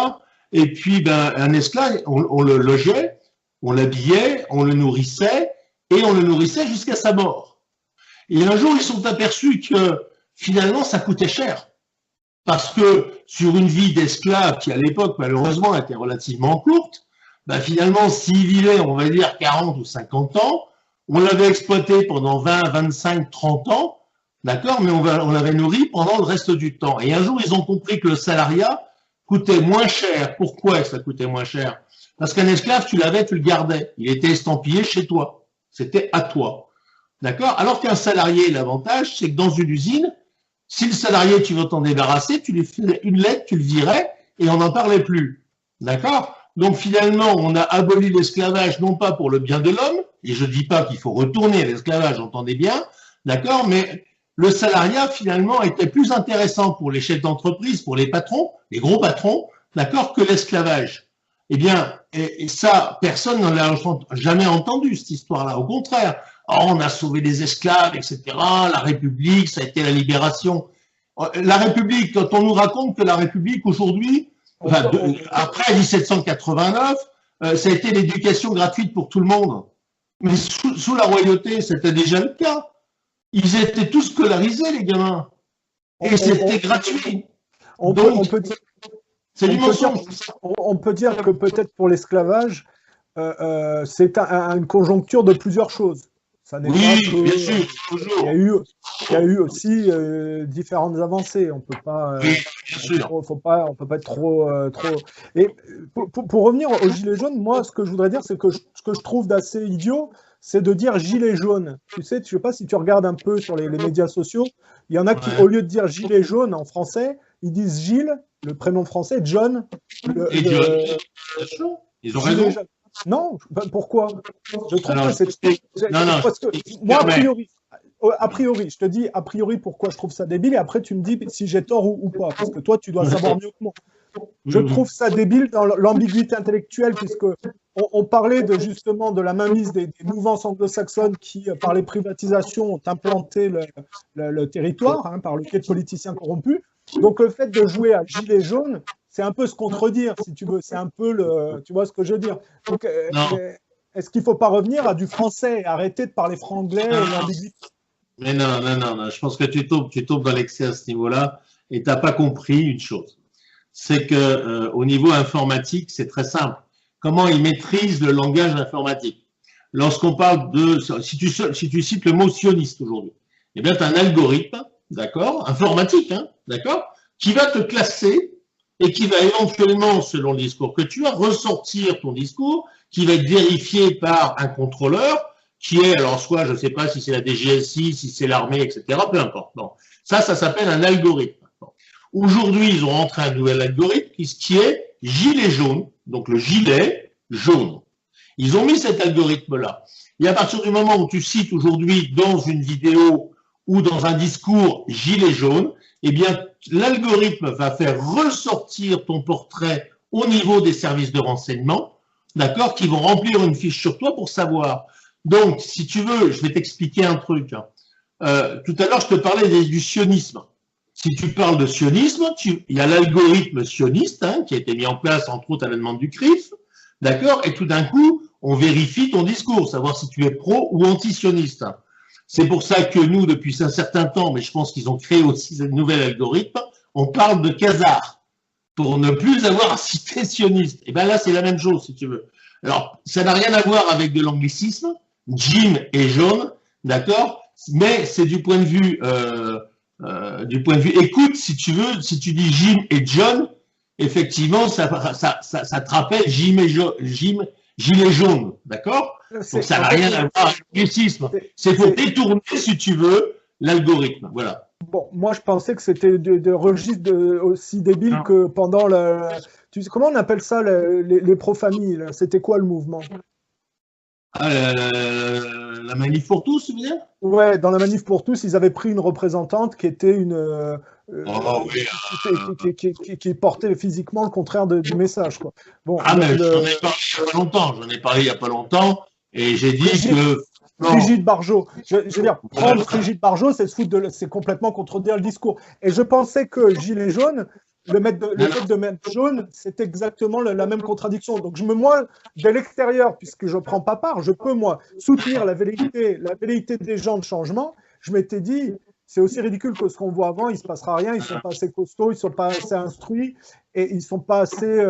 Et puis, ben, un esclave, on le logeait, on l'habillait, on le nourrissait, et on le nourrissait jusqu'à sa mort. Et un jour, ils se sont aperçus que finalement, ça coûtait cher. Parce que sur une vie d'esclave, qui à l'époque, malheureusement, était relativement courte, ben, finalement, s'il vivait, on va dire, 40 ou 50 ans, on l'avait exploité pendant 20, 25, 30 ans, d'accord, mais on l'avait nourri pendant le reste du temps. Et un jour, ils ont compris que le salariat coûtait moins cher. Pourquoi ça coûtait moins cher? Parce qu'un esclave, tu l'avais, tu le gardais. Il était estampillé chez toi. C'était à toi. D'accord? Alors qu'un salarié, l'avantage, c'est que dans une usine, si le salarié, tu veux t'en débarrasser, tu lui fais une lettre, tu le virais, et on n'en parlait plus. D'accord? Donc finalement, on a aboli l'esclavage, non pas pour le bien de l'homme, et je ne dis pas qu'il faut retourner à l'esclavage, entendez bien, d'accord, mais le salariat, finalement, était plus intéressant pour les chefs d'entreprise, pour les patrons, les gros patrons, d'accord, que l'esclavage. Eh bien, et ça, personne n'en a jamais entendu, cette histoire-là. Au contraire, oh, on a sauvé les esclaves, etc., la République, ça a été la libération. La République, quand on nous raconte que la République, aujourd'hui, enfin, après 1789, ça a été l'éducation gratuite pour tout le monde. Mais sous la royauté, c'était déjà le cas. Ils étaient tous scolarisés, les gamins. Et c'était gratuit. C'est du mensonge. On peut dire que peut-être pour l'esclavage, c'est une conjoncture de plusieurs choses. Ça n'est oui, pas que, bien sûr, toujours. Il y a eu aussi différentes avancées. On peut pas. Oui, bien sûr. On peut pas être trop. Et pour revenir aux gilets jaunes, moi, ce que je voudrais dire, c'est que ce que je trouve d'assez idiot, c'est de dire gilet jaune. Tu sais, je sais pas si tu regardes un peu sur les médias sociaux, il y en a qui, au lieu de dire gilet jaune en français, ils disent Gilles, le prénom français, John. Et John. Ils ont raison. Non, pourquoi? Je trouve Alors, que c'est... non, non, parce que moi, a priori, je te dis a priori pourquoi je trouve ça débile, et après tu me dis si j'ai tort ou pas, parce que toi, tu dois savoir mieux que moi. Je trouve ça débile dans l'ambiguïté intellectuelle, puisque on parlait justement de la mainmise des mouvances anglo-saxonnes qui, par les privatisations, ont implanté le territoire, hein, par le biais de politiciens corrompus. Donc le fait de jouer à gilet jaune, c'est un peu se contredire, si tu veux. C'est un peu tu vois ce que je veux dire. Donc, est-ce qu'il ne faut pas revenir à du français et arrêter de parler franglais et l'ambiguïté? Mais non, je pense que tu tombes dans l'excès à ce niveau-là et tu n'as pas compris une chose. C'est que au niveau informatique, c'est très simple. Comment ils maîtrisent le langage informatique? Lorsqu'on parle si tu cites le mot sioniste aujourd'hui, eh bien, tu as un algorithme, d'accord, informatique, hein, d'accord, qui va te classer et qui va éventuellement, selon le discours que tu as, ressortir ton discours, qui va être vérifié par un contrôleur, qui est, alors soit, je ne sais pas si c'est la DGSI, si c'est l'armée, etc., peu importe. Bon. Ça s'appelle un algorithme. Bon. Aujourd'hui, ils ont rentré un nouvel algorithme qui est gilet jaune, donc le gilet jaune. Ils ont mis cet algorithme-là. Et à partir du moment où tu cites aujourd'hui dans une vidéo ou dans un discours gilet jaune, eh bien, l'algorithme va faire ressortir ton portrait au niveau des services de renseignement, d'accord, qui vont remplir une fiche sur toi pour savoir. Donc, si tu veux, je vais t'expliquer un truc. Tout à l'heure, je te parlais du sionisme. Si tu parles de sionisme, il y a l'algorithme sioniste, hein, qui a été mis en place, entre autres, à la demande du CRIF, d'accord, et tout d'un coup, on vérifie ton discours, savoir si tu es pro ou anti-sioniste. C'est pour ça que nous, depuis un certain temps, mais je pense qu'ils ont créé aussi ce nouvel algorithme, on parle de Khazar, pour ne plus avoir à citer sioniste. Et bien là, c'est la même chose, si tu veux. Alors, ça n'a rien à voir avec de l'anglicisme, Jim et jaune, d'accord, mais c'est du point de vue écoute, si tu veux, si tu dis Jim et John, effectivement, ça te rappelle Jim et gilet jaune, d'accord? Donc ça n'a rien à voir avec l'anglicisme. C'est pour détourner, si tu veux, l'algorithme. Voilà. Bon, moi je pensais que c'était de registre aussi débile que pendant comment on appelle ça, les pro-familles? C'était quoi le mouvement? La manif pour tous, tu veux dire? Ouais, dans la manif pour tous, ils avaient pris une représentante qui était qui portait physiquement le contraire du message, quoi. Bon, mais j'en ai parlé il n'y a pas longtemps, et j'ai dit que... Brigitte Bardot. Je veux dire, prendre Brigitte Bardot, c'est complètement contredire le discours. Et je pensais que Gilet jaune, le fait de mettre jaune, c'est exactement la même contradiction. Donc, moi, de l'extérieur, puisque je ne prends pas part, je peux, moi, soutenir la velléité des gens de changement. Je m'étais dit, c'est aussi ridicule que ce qu'on voit avant, il ne se passera rien, ils ne sont pas assez costauds, ils ne sont pas assez instruits et ils ne sont pas assez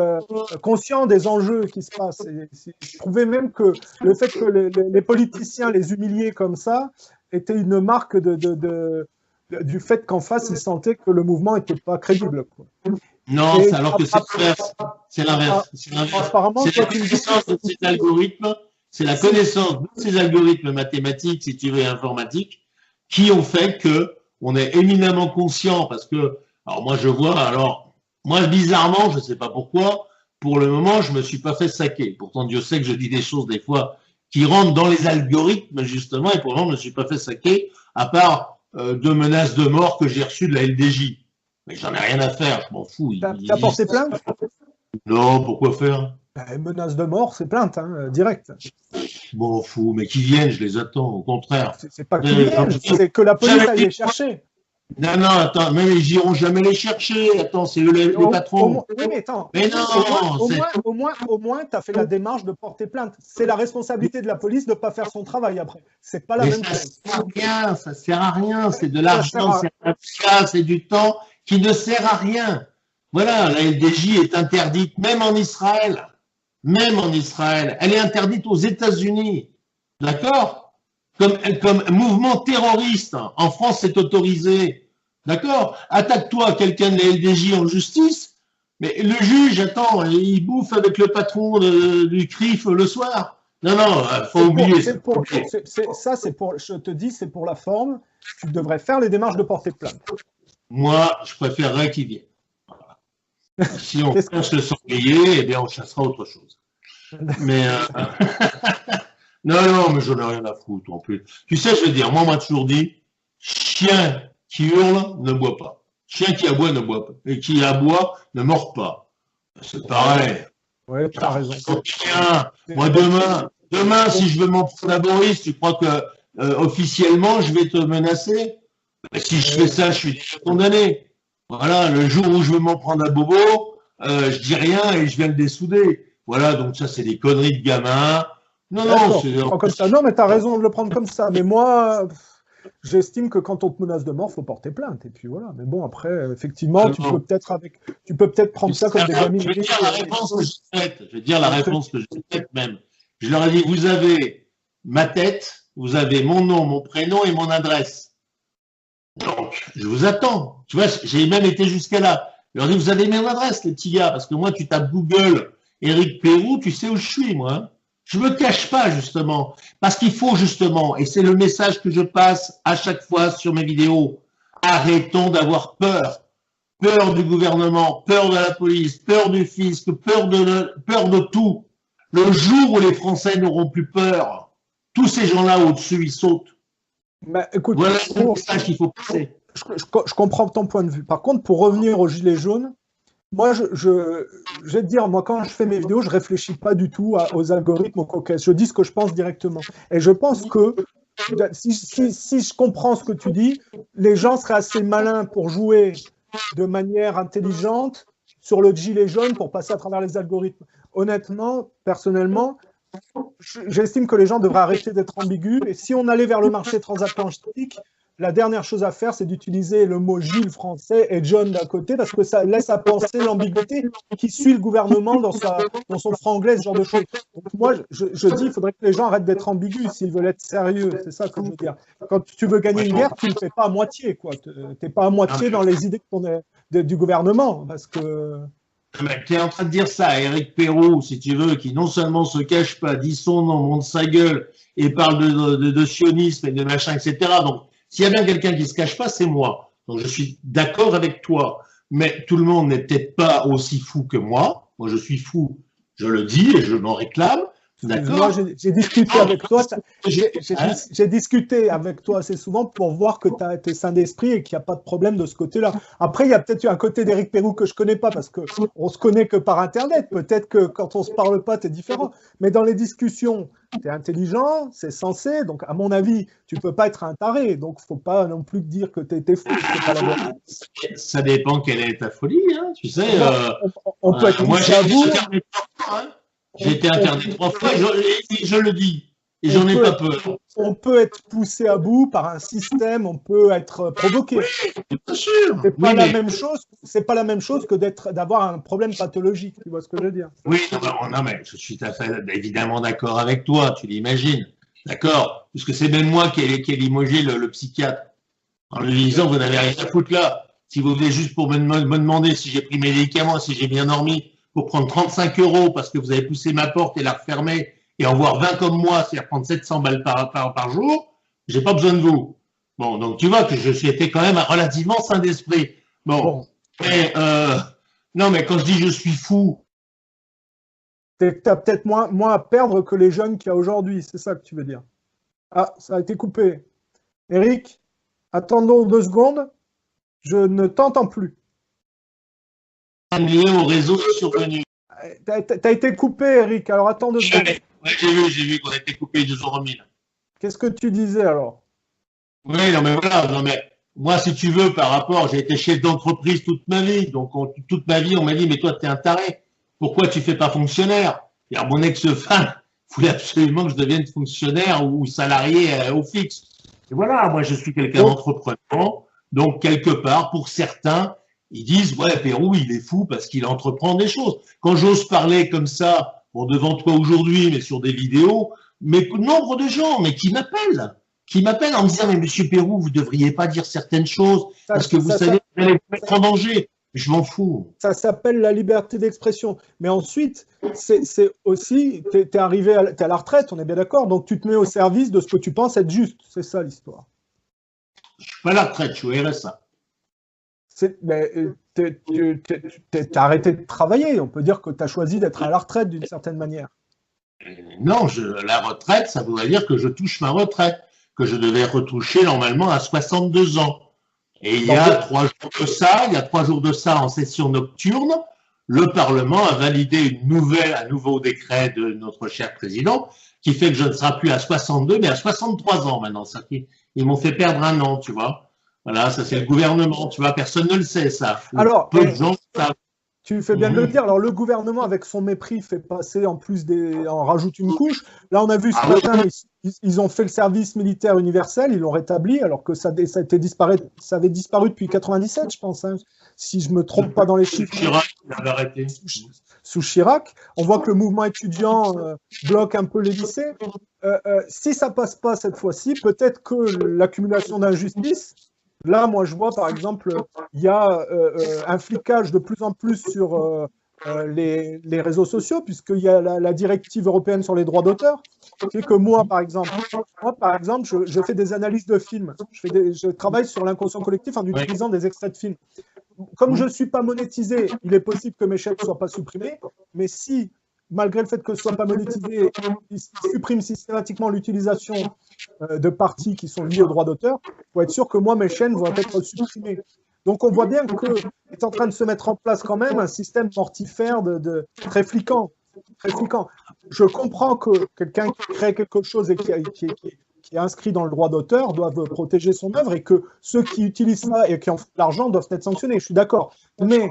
conscients des enjeux qui se passent. Je trouvais même que le fait que les politiciens les humiliaient comme ça était une marque du fait qu'en face, ils sentaient que le mouvement n'était pas crédible, quoi. Non, alors que c'est l'inverse. C'est la connaissance de ces algorithmes, c'est la connaissance de ces algorithmes mathématiques, si tu veux, et informatiques, qui ont fait que on est éminemment conscient, parce que, alors moi bizarrement, je ne sais pas pourquoi, pour le moment, je ne me suis pas fait saquer. Pourtant, Dieu sait que je dis des choses des fois qui rentrent dans les algorithmes, justement, et pour le moment, je ne me suis pas fait saquer, à part 2 menaces de mort que j'ai reçues de la LDJ. Mais j'en ai rien à faire, je m'en fous. T'as porté plainte? Non, pourquoi faire? Menace de mort, c'est plainte, hein, direct. Je m'en fous, mais qu'ils viennent, je les attends, au contraire. C'est pas qu'ils viennent, c'est que la police aille les chercher. Non, attends, mais ils iront jamais les chercher. Attends, c'est eux les patrons. Oui, mais attends. Mais non, au moins, tu as fait la démarche de porter plainte. C'est la responsabilité de la police de ne pas faire son travail après. C'est pas la même chose. Ça sert à rien. C'est de l'argent, c'est du temps qui ne sert à rien. Voilà, la LDJ est interdite même en Israël. Même en Israël. Elle est interdite aux États-Unis. D'accord? Comme mouvement terroriste. En France, c'est autorisé. D'accord? Attaque-toi quelqu'un de la LDJ en justice, mais le juge, attends, il bouffe avec le patron du CRIF le soir. Non, faut oublier. Je te dis, c'est pour la forme. Tu devrais faire les démarches de porter plainte. Moi, je préférerais qu'il vienne. Voilà. Si on chasse le sanglier, eh bien, on chassera autre chose. Mais non, non, mais j'en ai rien à foutre en plus. Tu sais, je veux dire, moi, on m'a toujours dit, chien qui hurle ne boit pas. Chien qui aboie ne boit pas. Et qui aboie ne mord pas. C'est pareil. Ouais, tu as raison. Moi, demain, si je veux m'en prendre à Boris, tu crois que officiellement, je vais te menacer? Si je fais ça, je suis déjà condamné. Voilà, le jour où je veux m'en prendre à Bobo, je dis rien et je viens le dessouder. Voilà, donc ça, c'est des conneries de gamins. Non, non, c'est comme ça. Non, mais tu as raison de le prendre comme ça. Mais moi, j'estime que quand on te menace de mort, il faut porter plainte. Et puis voilà. Mais bon, après, effectivement, tu peux peut-être prendre ça comme des gamins. Je vais dire la réponse que j'ai faite. Je vais dire la réponse que j'ai faite même. Je leur ai dit, vous avez ma tête, vous avez mon nom, mon prénom et mon adresse. Donc, je vous attends. Tu vois, j'ai même été jusqu'à là. Je leur ai dit, vous avez mon adresse, les petits gars, parce que moi, tu tapes Google, Éric Pérou, tu sais où je suis, moi. Hein. Je me cache pas, justement, parce qu'il faut, justement, et c'est le message que je passe à chaque fois sur mes vidéos, arrêtons d'avoir peur. Peur du gouvernement, peur de la police, peur du fisc, peur de tout. Le jour où les Français n'auront plus peur, tous ces gens-là au-dessus, ils sautent. Mais, écoute, voilà le message qu'il faut passer. Je comprends ton point de vue. Par contre, pour revenir aux gilets jaunes, moi, je vais te dire, moi, quand je fais mes vidéos, je réfléchis pas du tout aux algorithmes, aux coquesses. Je dis ce que je pense directement. Et je pense que si je comprends ce que tu dis, les gens seraient assez malins pour jouer de manière intelligente sur le gilet jaune pour passer à travers les algorithmes. Honnêtement, personnellement, j'estime que les gens devraient arrêter d'être ambigus. Et si on allait vers le marché transatlantique, la dernière chose à faire, c'est d'utiliser le mot Gilles français et John d'un côté, parce que ça laisse à penser l'ambiguïté qui suit le gouvernement dans son franglais, ce genre de choses. Donc moi, je dis, il faudrait que les gens arrêtent d'être ambigus s'ils veulent être sérieux. C'est ça que je veux dire. Quand tu veux gagner une guerre, tu ne le fais pas à moitié, quoi. Tu n'es pas à moitié dans les idées du gouvernement, parce que... Tu es en train de dire ça à Éric Pérou, si tu veux, qui non seulement se cache pas, dit son nom, monte sa gueule et parle de sionisme et de machin, etc. Donc, s'il y a bien quelqu'un qui se cache pas, c'est moi. Donc, je suis d'accord avec toi. Mais tout le monde n'est peut-être pas aussi fou que moi. Moi, je suis fou, je le dis et je m'en réclame. D'accord. Moi, j'ai discuté avec toi. J'ai discuté avec toi assez souvent pour voir que tu as été sain d'esprit et qu'il n'y a pas de problème de ce côté-là. Après, il y a peut-être un côté d'Éric Pérou que je ne connais pas parce qu'on se connaît que par Internet. Peut-être que quand on ne se parle pas, tu es différent. Mais dans les discussions, tu es intelligent, c'est censé. Donc, à mon avis, tu ne peux pas être un taré. Donc, il ne faut pas non plus dire que tu étais fou. Pas la ça dépend quelle est ta folie. Hein. Tu sais, on peut être moi, j'ai été interné 3 fois. Hein. J'ai été interné 3 fois et je le dis. Et j'en ai pas peur. On peut être poussé à bout par un système, on peut être provoqué. Oui, bien sûr. C'est pas la même chose. C'est pas la même chose que d'avoir un problème pathologique. Tu vois ce que je veux dire? Oui, non, mais je suis tout à fait évidemment d'accord avec toi. Tu l'imagines, d'accord? Puisque c'est même moi qui ai limogé le psychiatre en lui disant vous n'avez rien à foutre là. Si vous venez juste pour me demander si j'ai pris mes médicaments, si j'ai bien dormi, pour prendre 35 € parce que vous avez poussé ma porte et la refermer et en voir 20 comme moi, c'est-à-dire prendre 700 balles par jour, j'ai pas besoin de vous. Bon, donc tu vois que je suis été quand même relativement sain d'esprit. Bon. Mais, non, mais quand je dis je suis fou. Tu as peut-être moins à perdre que les jeunes qu'il y a aujourd'hui, c'est ça que tu veux dire. Ah, ça a été coupé. Eric, attendons 2 secondes. Je ne t'entends plus. Lié au réseau survenu. T'as été coupé, Eric. Alors attends 2 secondes. Ouais, j'ai vu qu'on a été coupé, ils nous ont remis. Qu'est-ce que tu disais alors? Oui, non mais voilà, non mais moi si tu veux, par rapport, j'ai été chef d'entreprise toute ma vie, donc toute ma vie on m'a dit mais toi t'es un taré, pourquoi tu fais pas fonctionnaire? Et alors mon ex-femme voulait absolument que je devienne fonctionnaire ou salarié au fixe. Et voilà, moi je suis quelqu'un d'entreprenant, donc quelque part pour certains ils disent ouais Pérou il est fou parce qu'il entreprend des choses. Quand j'ose parler comme ça, bon devant toi aujourd'hui, mais sur des vidéos, mais nombre de gens, mais qui m'appellent en me disant mais Monsieur Pérou, vous devriez pas dire certaines choses parce que vous savez vous allez vous mettre en danger. Je m'en fous. Ça s'appelle la liberté d'expression. Mais ensuite, c'est aussi, t'es arrivé, t'es à la retraite, on est bien d'accord, donc tu te mets au service de ce que tu penses être juste. C'est ça l'histoire. Je suis pas à la retraite, je suis au RSA. Mais t'as arrêté de travailler. On peut dire que tu as choisi d'être à la retraite d'une certaine manière. Non, la retraite, ça voudrait dire que je touche ma retraite, que je devais retoucher normalement à 62 ans. Et il y a 3 jours de ça, en session nocturne, le Parlement a validé un nouveau décret de notre cher président qui fait que je ne serai plus à 62, mais à 63 ans maintenant. Ils m'ont fait perdre un an, tu vois. Voilà, ça c'est le gouvernement, tu vois, personne ne le sait, ça. Alors, peu de gens savent. Tu fais bien de le dire. Alors, le gouvernement, avec son mépris, fait passer en rajoute une couche. Là, on a vu ce matin, ils ont fait le service militaire universel, ils l'ont rétabli, alors que ça avait disparu depuis 97, je pense, hein, si je me trompe pas dans les chiffres. Chirac l'avait arrêté. Sous Chirac. On voit que le mouvement étudiant bloque un peu les lycées. Si ça passe pas cette fois-ci, peut-être que l'accumulation d'injustices. Là, moi, je vois, par exemple, il y a un flicage de plus en plus sur les réseaux sociaux, puisqu'il y a la directive européenne sur les droits d'auteur. C'est que moi, par exemple, je fais des analyses de films. Je travaille sur l'inconscient collectif en utilisant des extraits de films. Comme je ne suis pas monétisé, il est possible que mes chaînes ne soient pas supprimées, mais si, malgré le fait que ce ne soit pas monétisé, ils suppriment systématiquement l'utilisation de parties qui sont liées aux droits d'auteur, il faut être sûr que moi, mes chaînes vont être supprimées. Donc on voit bien qu'il est en train de se mettre en place quand même un système mortifère très fliquant. Je comprends que quelqu'un qui crée quelque chose et qui est inscrit dans le droit d'auteur doivent protéger son œuvre et que ceux qui utilisent ça et qui en font de l'argent doivent être sanctionnés. Je suis d'accord. Mais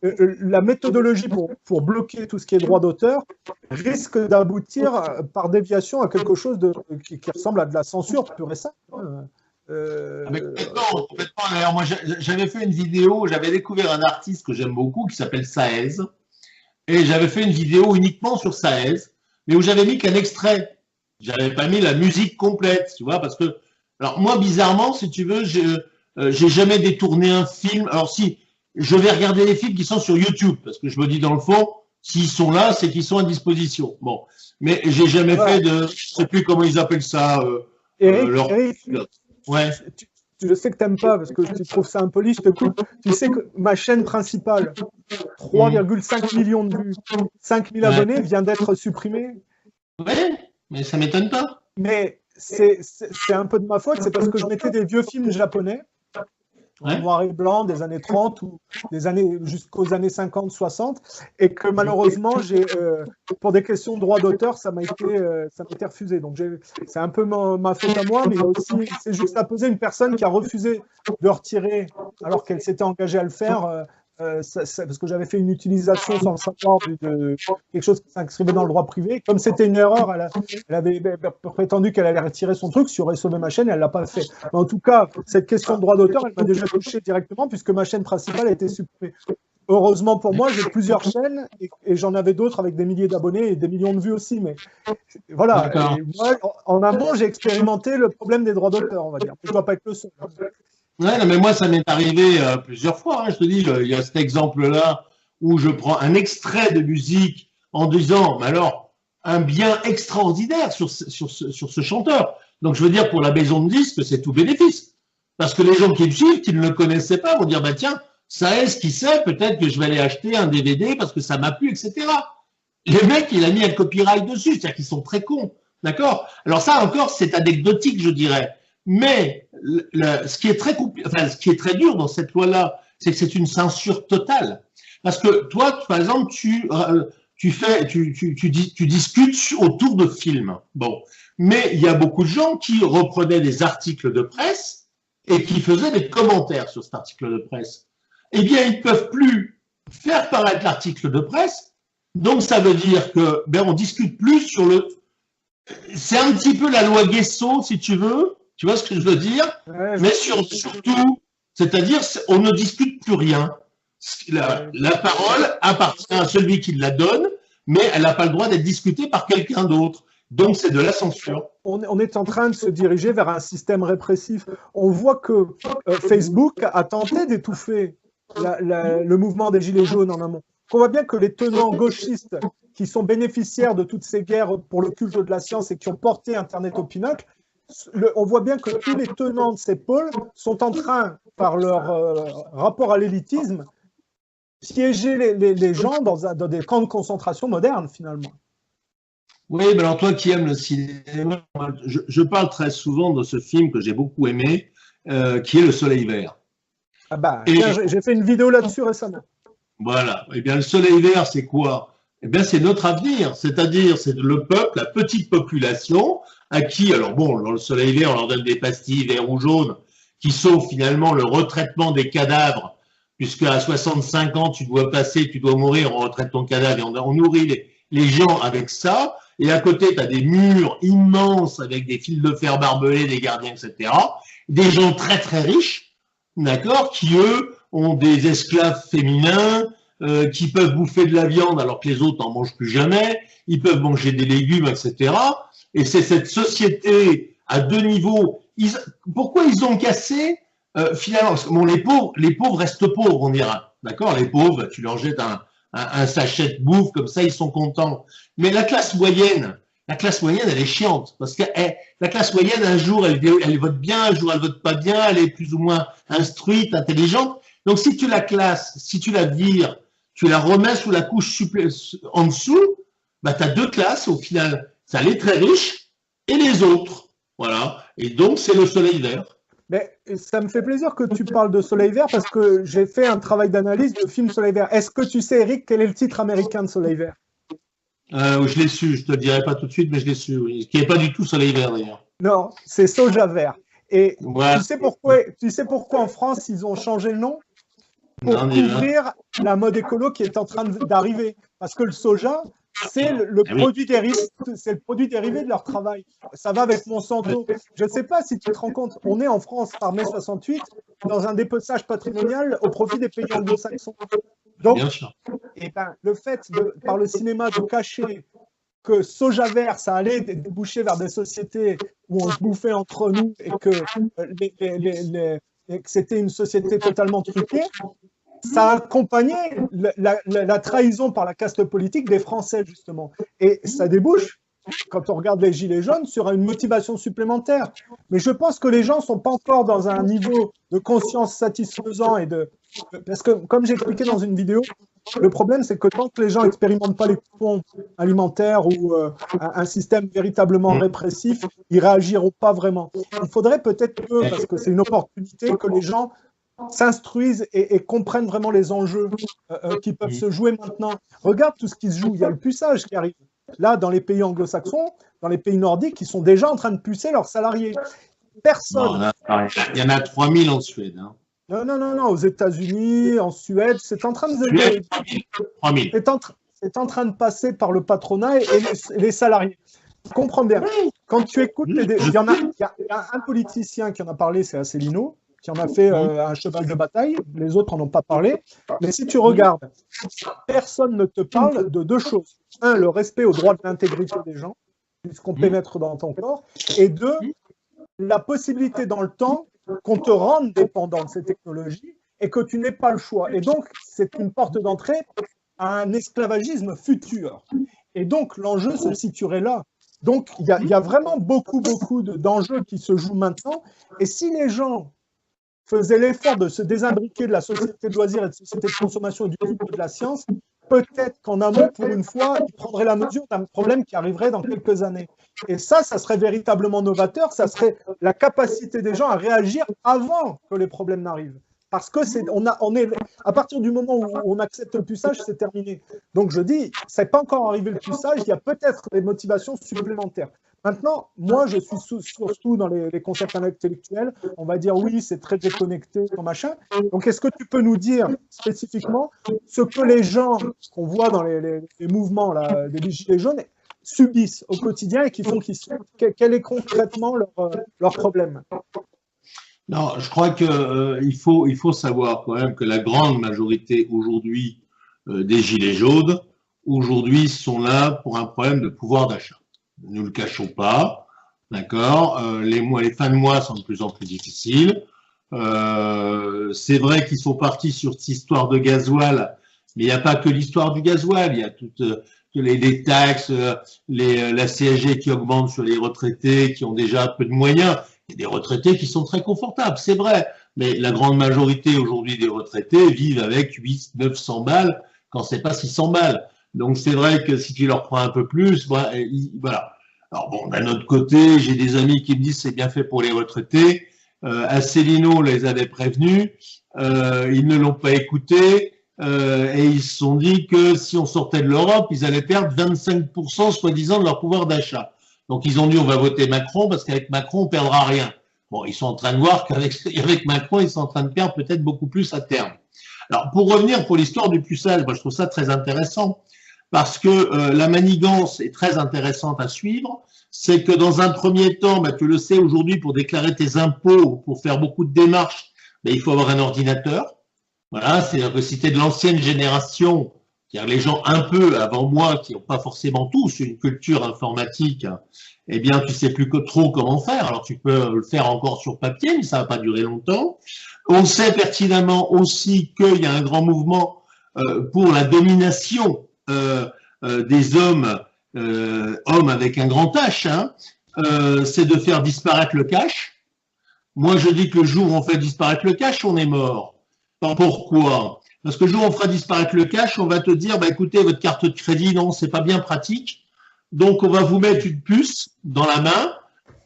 la méthodologie pour bloquer tout ce qui est droit d'auteur risque d'aboutir par déviation à quelque chose qui ressemble à de la censure pure et simple. Complètement. D'ailleurs, moi, j'avais fait une vidéo, j'avais découvert un artiste que j'aime beaucoup qui s'appelle Saez, et j'avais fait une vidéo uniquement sur Saez, mais où j'avais mis qu'un extrait. J'avais pas mis la musique complète, tu vois, parce que, alors moi, bizarrement, si tu veux, j'ai jamais détourné un film. Alors si, je vais regarder les films qui sont sur YouTube, parce que je me dis dans le fond, s'ils sont là, c'est qu'ils sont à disposition. Bon, mais j'ai jamais fait de, je sais plus comment ils appellent ça. Eric, ouais. Je sais que tu n'aimes pas parce que tu trouves ça impoli, je te coupe. Tu sais que ma chaîne principale, 3,5 millions de vues, 5000 abonnés, vient d'être supprimée. Ouais, mais ça m'étonne pas. Mais c'est un peu de ma faute, c'est parce que je mettais des vieux films japonais, en noir et blanc, des années 30 ou jusqu'aux années 50, 60, et que malheureusement, pour des questions de droit d'auteur, ça m'a été refusé. Donc c'est un peu ma faute à moi, mais aussi, c'est juste à poser une personne qui a refusé de retirer, alors qu'elle s'était engagée à le faire, parce que j'avais fait une utilisation sans le savoir de quelque chose qui s'inscrivait dans le droit privé. Comme c'était une erreur, elle avait prétendu qu'elle allait retirer son truc, sur aurait sauvé ma chaîne, et elle ne l'a pas fait. Mais en tout cas, cette question de droit d'auteur, elle m'a déjà touché directement puisque ma chaîne principale a été supprimée. Heureusement pour moi, j'ai plusieurs chaînes et j'en avais d'autres avec des milliers d'abonnés et des millions de vues aussi. Mais voilà, et moi, en amont, j'ai expérimenté le problème des droits d'auteur, on va dire. Je ne dois pas être le seul. Ouais, non, mais moi, ça m'est arrivé plusieurs fois. Hein. Je te dis, il y a cet exemple-là où je prends un extrait de musique en disant, mais alors, un bien extraordinaire sur ce chanteur. Donc, je veux dire, pour la maison de disques, c'est tout bénéfice. Parce que les gens qui le suivent, qui ne le connaissaient pas, vont dire, bah tiens, ça est ce qui sait, peut-être que je vais aller acheter un DVD parce que ça m'a plu, etc. Les mecs, il a mis un copyright dessus, c'est-à-dire qu'ils sont très cons. D'accord? Alors ça encore, c'est anecdotique, je dirais. Mais ce qui est ce qui est très dur dans cette loi-là, c'est que c'est une censure totale. Parce que toi, par exemple, tu discutes autour de films. Bon. Mais il y a beaucoup de gens qui reprenaient des articles de presse et qui faisaient des commentaires sur cet article de presse. Eh bien, ils ne peuvent plus faire paraître l'article de presse. Donc, ça veut dire que, on discute plus sur le. C'est un petit peu la loi Guesso, si tu veux. Tu vois ce que je veux dire? Ouais, mais surtout, c'est-à-dire, on ne discute plus rien. La parole appartient à celui qui la donne, mais elle n'a pas le droit d'être discutée par quelqu'un d'autre. Donc, c'est de la censure. On est en train de se diriger vers un système répressif. On voit que Facebook a tenté d'étouffer le mouvement des Gilets jaunes en amont. On voit bien que les tenants gauchistes qui sont bénéficiaires de toutes ces guerres pour le culte de la science et qui ont porté Internet au pinacle, on voit bien que tous les tenants de ces pôles sont en train, par leur rapport à l'élitisme, piéger les gens dans des camps de concentration modernes, finalement. Oui, mais alors toi qui aimes le cinéma, je parle très souvent de ce film que j'ai beaucoup aimé, qui est Le Soleil Vert. Ah bah, Et tiens, j'ai fait une vidéo là-dessus récemment. voilà, eh bien le Soleil Vert, c'est quoi? Eh bien c'est notre avenir, c'est-à-dire c'est le peuple, la petite population, à qui, alors bon, dans le Soleil Vert, on leur donne des pastilles vert ou jaune, qui sauvent finalement le retraitement des cadavres, puisque à 65 ans, tu dois passer, tu dois mourir, on retraite ton cadavre et on nourrit les gens avec ça. Et à côté, tu as des murs immenses avec des fils de fer barbelés, des gardiens, etc. Des gens très très riches, d'accord, qui eux ont des esclaves féminins, qui peuvent bouffer de la viande alors que les autres n'en mangent plus jamais, ils peuvent manger des légumes, etc. Et c'est cette société à deux niveaux. Pourquoi ils ont cassé finalement, bon, les pauvres restent pauvres, on dira. D'accord, les pauvres, tu leur jettes un sachet de bouffe, comme ça, ils sont contents. Mais la classe moyenne, elle est chiante. Parce que la classe moyenne, un jour, elle vote bien, un jour, elle vote pas bien, elle est plus ou moins instruite, intelligente. Donc, si tu la classes, si tu la vires, tu la remets sous la couche en dessous, bah, tu as deux classes au final. Tu as les très riches et les autres. Voilà. Et donc, c'est le soleil vert. Mais ça me fait plaisir que tu parles de Soleil Vert parce que j'ai fait un travail d'analyse de film Soleil Vert. Est-ce que tu sais, Eric, quel est le titre américain de Soleil Vert? Je l'ai su, je te le dirai pas tout de suite, mais je l'ai su, oui. Qui n'est pas du tout soleil vert d'ailleurs. Non, c'est Soja Vert. Et Ouais. tu sais pourquoi en France ils ont changé le nom? Pour Non, couvrir la mode écolo qui est en train d'arriver. Parce que le soja, c'est le produit dérivé, c'est le produit dérivé de leur travail. Ça va avec Monsanto. Je ne sais pas si tu te rends compte, on est en France par mai 68 dans un dépeçage patrimonial au profit des pays anglo-saxons. Donc, et ben, le fait par le cinéma de cacher que Soja Vert, ça allait déboucher vers des sociétés où on se bouffait entre nous et que, que c'était une société totalement truquée, ça accompagnait la trahison par la caste politique des Français, justement. Et ça débouche, quand on regarde les Gilets jaunes, sur une motivation supplémentaire. Mais je pense que les gens ne sont pas encore dans un niveau de conscience satisfaisant parce que, comme j'ai expliqué dans une vidéo, le problème, c'est que tant que les gens n'expérimentent pas les coupons alimentaires ou un système véritablement répressif, ils ne réagiront pas vraiment. Il faudrait peut-être que, parce que c'est une opportunité, que les gens s'instruisent et comprennent vraiment les enjeux qui peuvent se jouer maintenant. Regarde tout ce qui se joue. Il y a le puçage qui arrive. Là, dans les pays anglo-saxons, dans les pays nordiques, ils sont déjà en train de pucer leurs salariés. Personne. Non, il y en a 3000 en Suède. Hein. Non, aux États-Unis, en Suède, c'est en train de. 3000. C'est en train de passer par le patronat et les salariés. Je comprends bien. Quand tu écoutes, il y a un politicien qui en a parlé, c'est Asselineau, qui en a fait un cheval de bataille. Les autres n'en ont pas parlé. Mais si tu regardes, personne ne te parle de deux choses. Un, le respect au droit de l'intégrité des gens, puisqu'on pénètre dans ton corps. Et deux, la possibilité dans le temps qu'on te rende dépendant de ces technologies et que tu n'aies pas le choix. Et donc, c'est une porte d'entrée à un esclavagisme futur. Et donc, l'enjeu se situerait là. Donc, il y a vraiment beaucoup d'enjeux qui se jouent maintenant. Et si les gens faisaient l'effort de se désimbriquer de la société de loisirs et de société de consommation et du culte de la science, peut-être qu'en amont, pour une fois, ils prendraient la mesure d'un problème qui arriverait dans quelques années. Et ça serait véritablement novateur, ça serait la capacité des gens à réagir avant que les problèmes n'arrivent. Parce que à partir du moment où on accepte le puçage, c'est terminé. Donc je dis, c'est pas encore arrivé le puçage, il y a peut-être des motivations supplémentaires. Maintenant, moi, je suis surtout dans les concepts intellectuels. On va dire oui, c'est très déconnecté, machin. Donc, est-ce que tu peux nous dire spécifiquement ce que les gens qu'on voit dans les mouvements là, des Gilets jaunes subissent au quotidien et qui font quel est concrètement leur problème? Non, je crois qu'il faut savoir quand même que la grande majorité aujourd'hui des Gilets jaunes, aujourd'hui, sont là pour un problème de pouvoir d'achat. Ne nous le cachons pas, d'accord. Les fins de mois sont de plus en plus difficiles. C'est vrai qu'ils sont partis sur cette histoire de gasoil, mais il n'y a pas que l'histoire du gasoil. Il y a toutes les taxes, la CSG qui augmente sur les retraités qui ont déjà peu de moyens. Il y a des retraités qui sont très confortables, c'est vrai, mais la grande majorité aujourd'hui des retraités vivent avec 800-900 balles, quand c'est pas 600 balles. Donc c'est vrai que si tu leur prends un peu plus, voilà. Alors bon, d'un autre côté, j'ai des amis qui me disent c'est bien fait pour les retraités. Asselineau les avait prévenus, ils ne l'ont pas écouté et ils se sont dit que si on sortait de l'Europe, ils allaient perdre 25% soi-disant de leur pouvoir d'achat. Donc ils ont dit on va voter Macron parce qu'avec Macron on perdra rien. Bon, ils sont en train de voir qu'avec Macron ils sont en train de perdre peut-être beaucoup plus à terme. Alors pour revenir pour l'histoire du puçage, moi je trouve ça très intéressant parce que la manigance est très intéressante à suivre. C'est que dans un premier temps, tu le sais aujourd'hui, pour déclarer tes impôts, pour faire beaucoup de démarches, il faut avoir un ordinateur. Voilà, c'est-à-dire que si tu es de l'ancienne génération, c'est-à-dire les gens un peu avant moi, qui n'ont pas forcément tous une culture informatique, eh bien tu sais plus que trop comment faire. Alors tu peux le faire encore sur papier, mais ça va pas durer longtemps. On sait pertinemment aussi qu'il y a un grand mouvement pour la domination des hommes, hommes avec un grand H, c'est de faire disparaître le cash. Moi, je dis que le jour où on fait disparaître le cash, on est mort. Pourquoi? Parce que le jour où on fera disparaître le cash, on va te dire, écoutez, votre carte de crédit, non, c'est pas bien pratique. Donc, on va vous mettre une puce dans la main.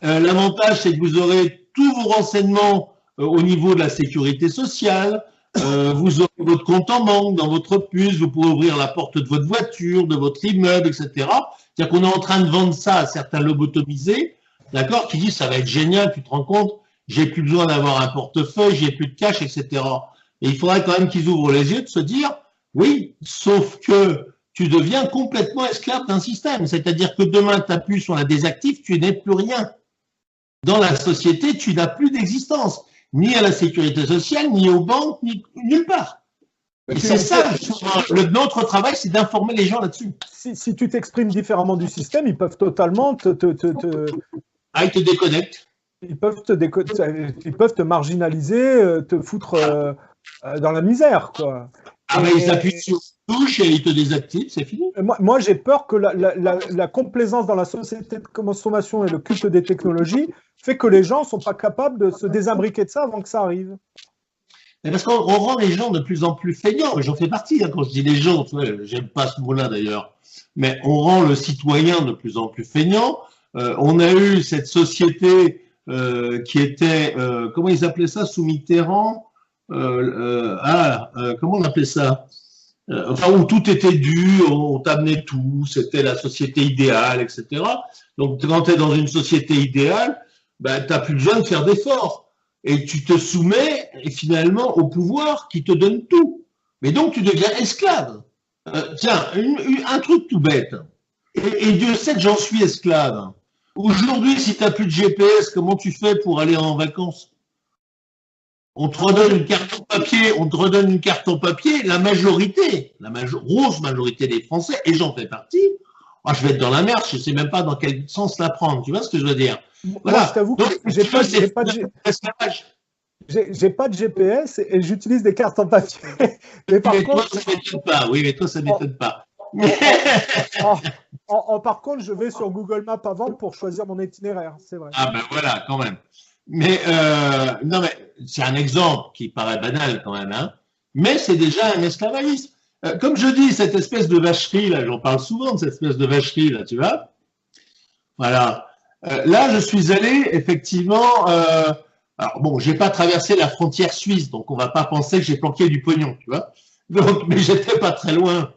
L'avantage, c'est que vous aurez tous vos renseignements au niveau de la sécurité sociale. Vous aurez votre compte en banque dans votre puce, vous pourrez ouvrir la porte de votre voiture, de votre immeuble, etc. C'est-à-dire qu'on est en train de vendre ça à certains lobotomisés, d'accord, qui disent ça va être génial, tu te rends compte, j'ai plus besoin d'avoir un portefeuille, j'ai plus de cash, etc. Et il faudrait quand même qu'ils ouvrent les yeux de se dire, oui, sauf que tu deviens complètement esclave d'un système. C'est-à-dire que demain, ta puce, on la désactive, tu n'es plus rien. Dans la société, tu n'as plus d'existence, ni à la sécurité sociale, ni aux banques, ni nulle part. Et c'est ça, notre travail, c'est d'informer les gens là-dessus. Si tu t'exprimes différemment du système, ils peuvent totalement ils te déconnectent. Ils peuvent te marginaliser, te foutre dans la misère, quoi. Ils appuient sur une touche et ils te désactivent, c'est fini. Moi, j'ai peur que la complaisance dans la société de consommation et le culte des technologies fait que les gens ne sont pas capables de se désimbriquer de ça avant que ça arrive. Mais parce qu'on rend les gens de plus en plus feignants, j'en fais partie, quand je dis les gens, j'aime pas ce mot-là d'ailleurs, mais on rend le citoyen de plus en plus feignant. On a eu cette société qui était, comment ils appelaient ça, sous Mitterrand, comment on appelait ça, enfin où tout était dû, on t'amenait tout, c'était la société idéale, etc. Donc quand tu es dans une société idéale, tu n'as plus besoin de faire d'efforts. Et tu te soumets finalement au pouvoir qui te donne tout. Mais donc tu deviens esclave. Tiens, un truc tout bête. Et Dieu sait que j'en suis esclave. Aujourd'hui, si tu n'as plus de GPS, comment tu fais pour aller en vacances? On te redonne une carte en papier, la majorité, grosse majorité des Français, et j'en fais partie, je vais être dans la merde, je ne sais même pas dans quel sens la prendre, tu vois ce que je veux dire? Voilà. Moi, je t'avoue que j'ai pas de GPS et j'utilise des cartes en papier. Mais par contre, toi, ça m'étonne pas. Oui, mais toi, ça m'étonne pas. Par contre, je vais sur Google Maps avant pour choisir mon itinéraire, c'est vrai. Ah ben voilà, quand même. Mais non, mais c'est un exemple qui paraît banal quand même, mais c'est déjà un esclavagisme. Comme je dis, cette espèce de vacherie, là, j'en parle souvent de cette espèce de vacherie, là, tu vois. Voilà. Là, je suis allé, effectivement, alors bon, j'ai pas traversé la frontière suisse, donc on va pas penser que j'ai planqué du pognon, tu vois. Donc, mais j'étais pas très loin.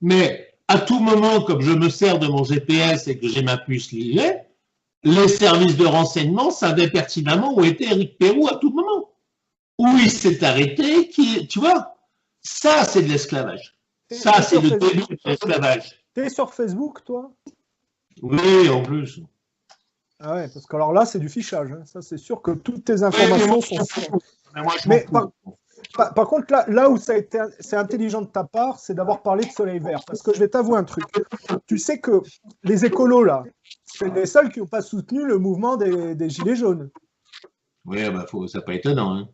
Mais à tout moment, comme je me sers de mon GPS et que j'ai ma puce liée, les services de renseignement savaient pertinemment où était Éric Pérou à tout moment. Où il s'est arrêté, tu vois. Ça, c'est de l'esclavage. Ça, c'est le début de l'esclavage. T'es sur Facebook, toi? Oui, en plus. Ah ouais, parce que alors là, c'est du fichage. Ça, c'est sûr que toutes tes informations sont... Mais par contre, là où c'est intelligent de ta part, c'est d'avoir parlé de Soleil Vert. Parce que je vais t'avouer un truc. Tu sais que les écolos, là, c'est les seuls qui n'ont pas soutenu le mouvement des Gilets jaunes. Oui, c'est pas étonnant.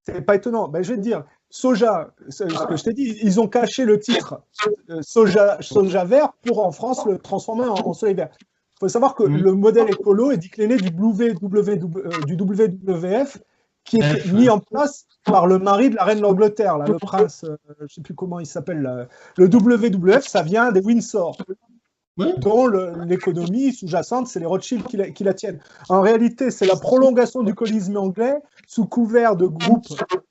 C'est pas étonnant. Je vais te dire, Soja, ce que je t'ai dit, ils ont caché le titre Soja Vert pour, en France, le transformer en Soleil Vert. Il faut savoir que le modèle écolo est décliné du WWF, qui est mis en place par le mari de la reine d'Angleterre, le prince, je ne sais plus comment il s'appelle, le WWF, ça vient des Windsor, dont l'économie sous-jacente, c'est les Rothschild qui la tiennent. En réalité, c'est la prolongation du colisme anglais sous couvert de groupes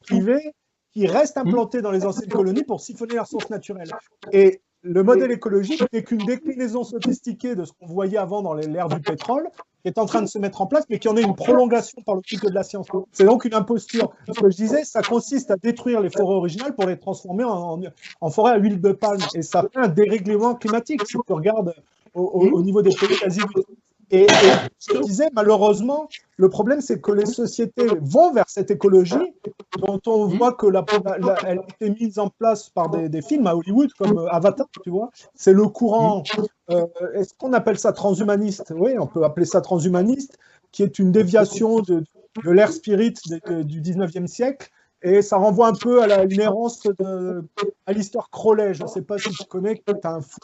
privés qui restent implantés dans les anciennes colonies pour siphonner leurs ressources naturelles. Et le modèle écologique n'est qu'une déclinaison sophistiquée de ce qu'on voyait avant dans l'ère du pétrole, qui est en train de se mettre en place, mais qui en est une prolongation par le cycle de la science. C'est donc une imposture. Ce que je disais, ça consiste à détruire les forêts originales pour les transformer en forêts à huile de palme. Et ça fait un dérèglement climatique, si tu regardes au niveau des pays quasi. Et je disais, malheureusement, le problème, c'est que les sociétés vont vers cette écologie dont on voit que elle a été mise en place par des films à Hollywood, comme Avatar, tu vois. C'est le courant, est-ce qu'on appelle ça transhumaniste? Oui, on peut appeler ça transhumaniste, qui est une déviation de l'ère spirit du 19e siècle. Et ça renvoie un peu à une errance à l'histoire Crowley. Je ne sais pas si tu connais, tu as un fou.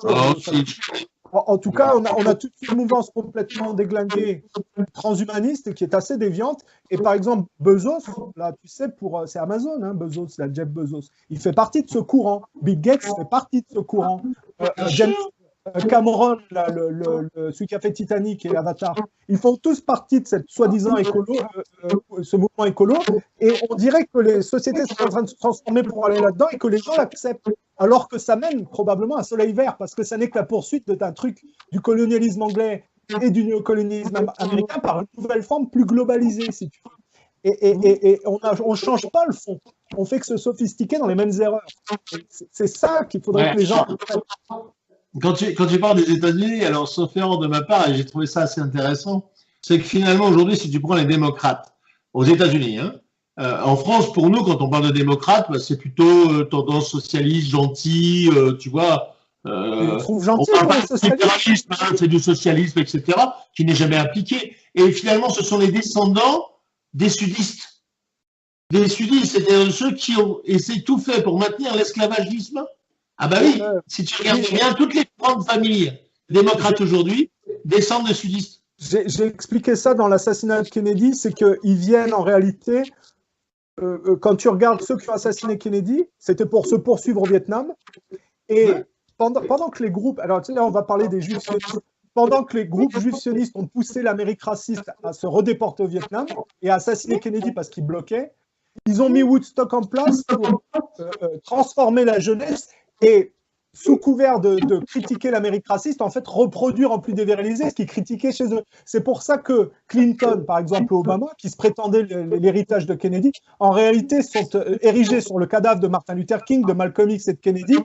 En tout cas, on a toute une mouvance complètement déglinguée, transhumaniste, qui est assez déviante. Et par exemple, Bezos, là, tu sais, c'est Amazon, hein, Bezos, là, Jeff Bezos, il fait partie de ce courant. Bill Gates fait partie de ce courant. James Cameron, là, celui qui a fait Titanic et Avatar, ils font tous partie de cette soi-disant écolo, ce mouvement écolo, et on dirait que les sociétés sont en train de se transformer pour aller là-dedans et que les gens l'acceptent, alors que ça mène probablement à un soleil vert, parce que ça n'est que la poursuite d'un truc du colonialisme anglais et du néocolonialisme américain par une nouvelle forme plus globalisée, si tu veux. Et on ne change pas le fond, on fait que se sophistiquer dans les mêmes erreurs. C'est ça qu'il faudrait que les gens... Quand tu parles des États-Unis, alors sauf erreur de ma part, et j'ai trouvé ça assez intéressant, c'est que finalement aujourd'hui, si tu prends les démocrates aux États-Unis, hein, en France, pour nous, quand on parle de démocrates, bah, c'est plutôt tendance socialiste, gentil, tu vois. Je trouve gentil, hein, c'est du socialisme, etc., qui n'est jamais appliqué. Et finalement, ce sont les descendants des sudistes. Des sudistes, c'est-à-dire ceux qui ont essayé tout fait pour maintenir l'esclavagisme. Ah bah oui, si tu regardes bien, toutes les grandes familles démocrates aujourd'hui descendent de sudistes. J'ai expliqué ça dans l'assassinat de Kennedy, c'est qu'ils viennent en réalité, quand tu regardes ceux qui ont assassiné Kennedy, c'était pour se poursuivre au Vietnam, et pendant que les groupes, alors tu sais, là on va parler des juifs sionistes, pendant que les groupes juifs sionistes ont poussé l'Amérique raciste à se redéporter au Vietnam et à assassiner Kennedy parce qu'il bloquait, ils ont mis Woodstock en place pour transformer la jeunesse et, sous couvert de critiquer l'Amérique raciste, en fait, reproduire en plus dévirilisé ce qu'ils critiquaient chez eux. C'est pour ça que Clinton, par exemple, Obama, qui se prétendait l'héritage de Kennedy, en réalité sont érigés sur le cadavre de Martin Luther King, de Malcolm X et de Kennedy,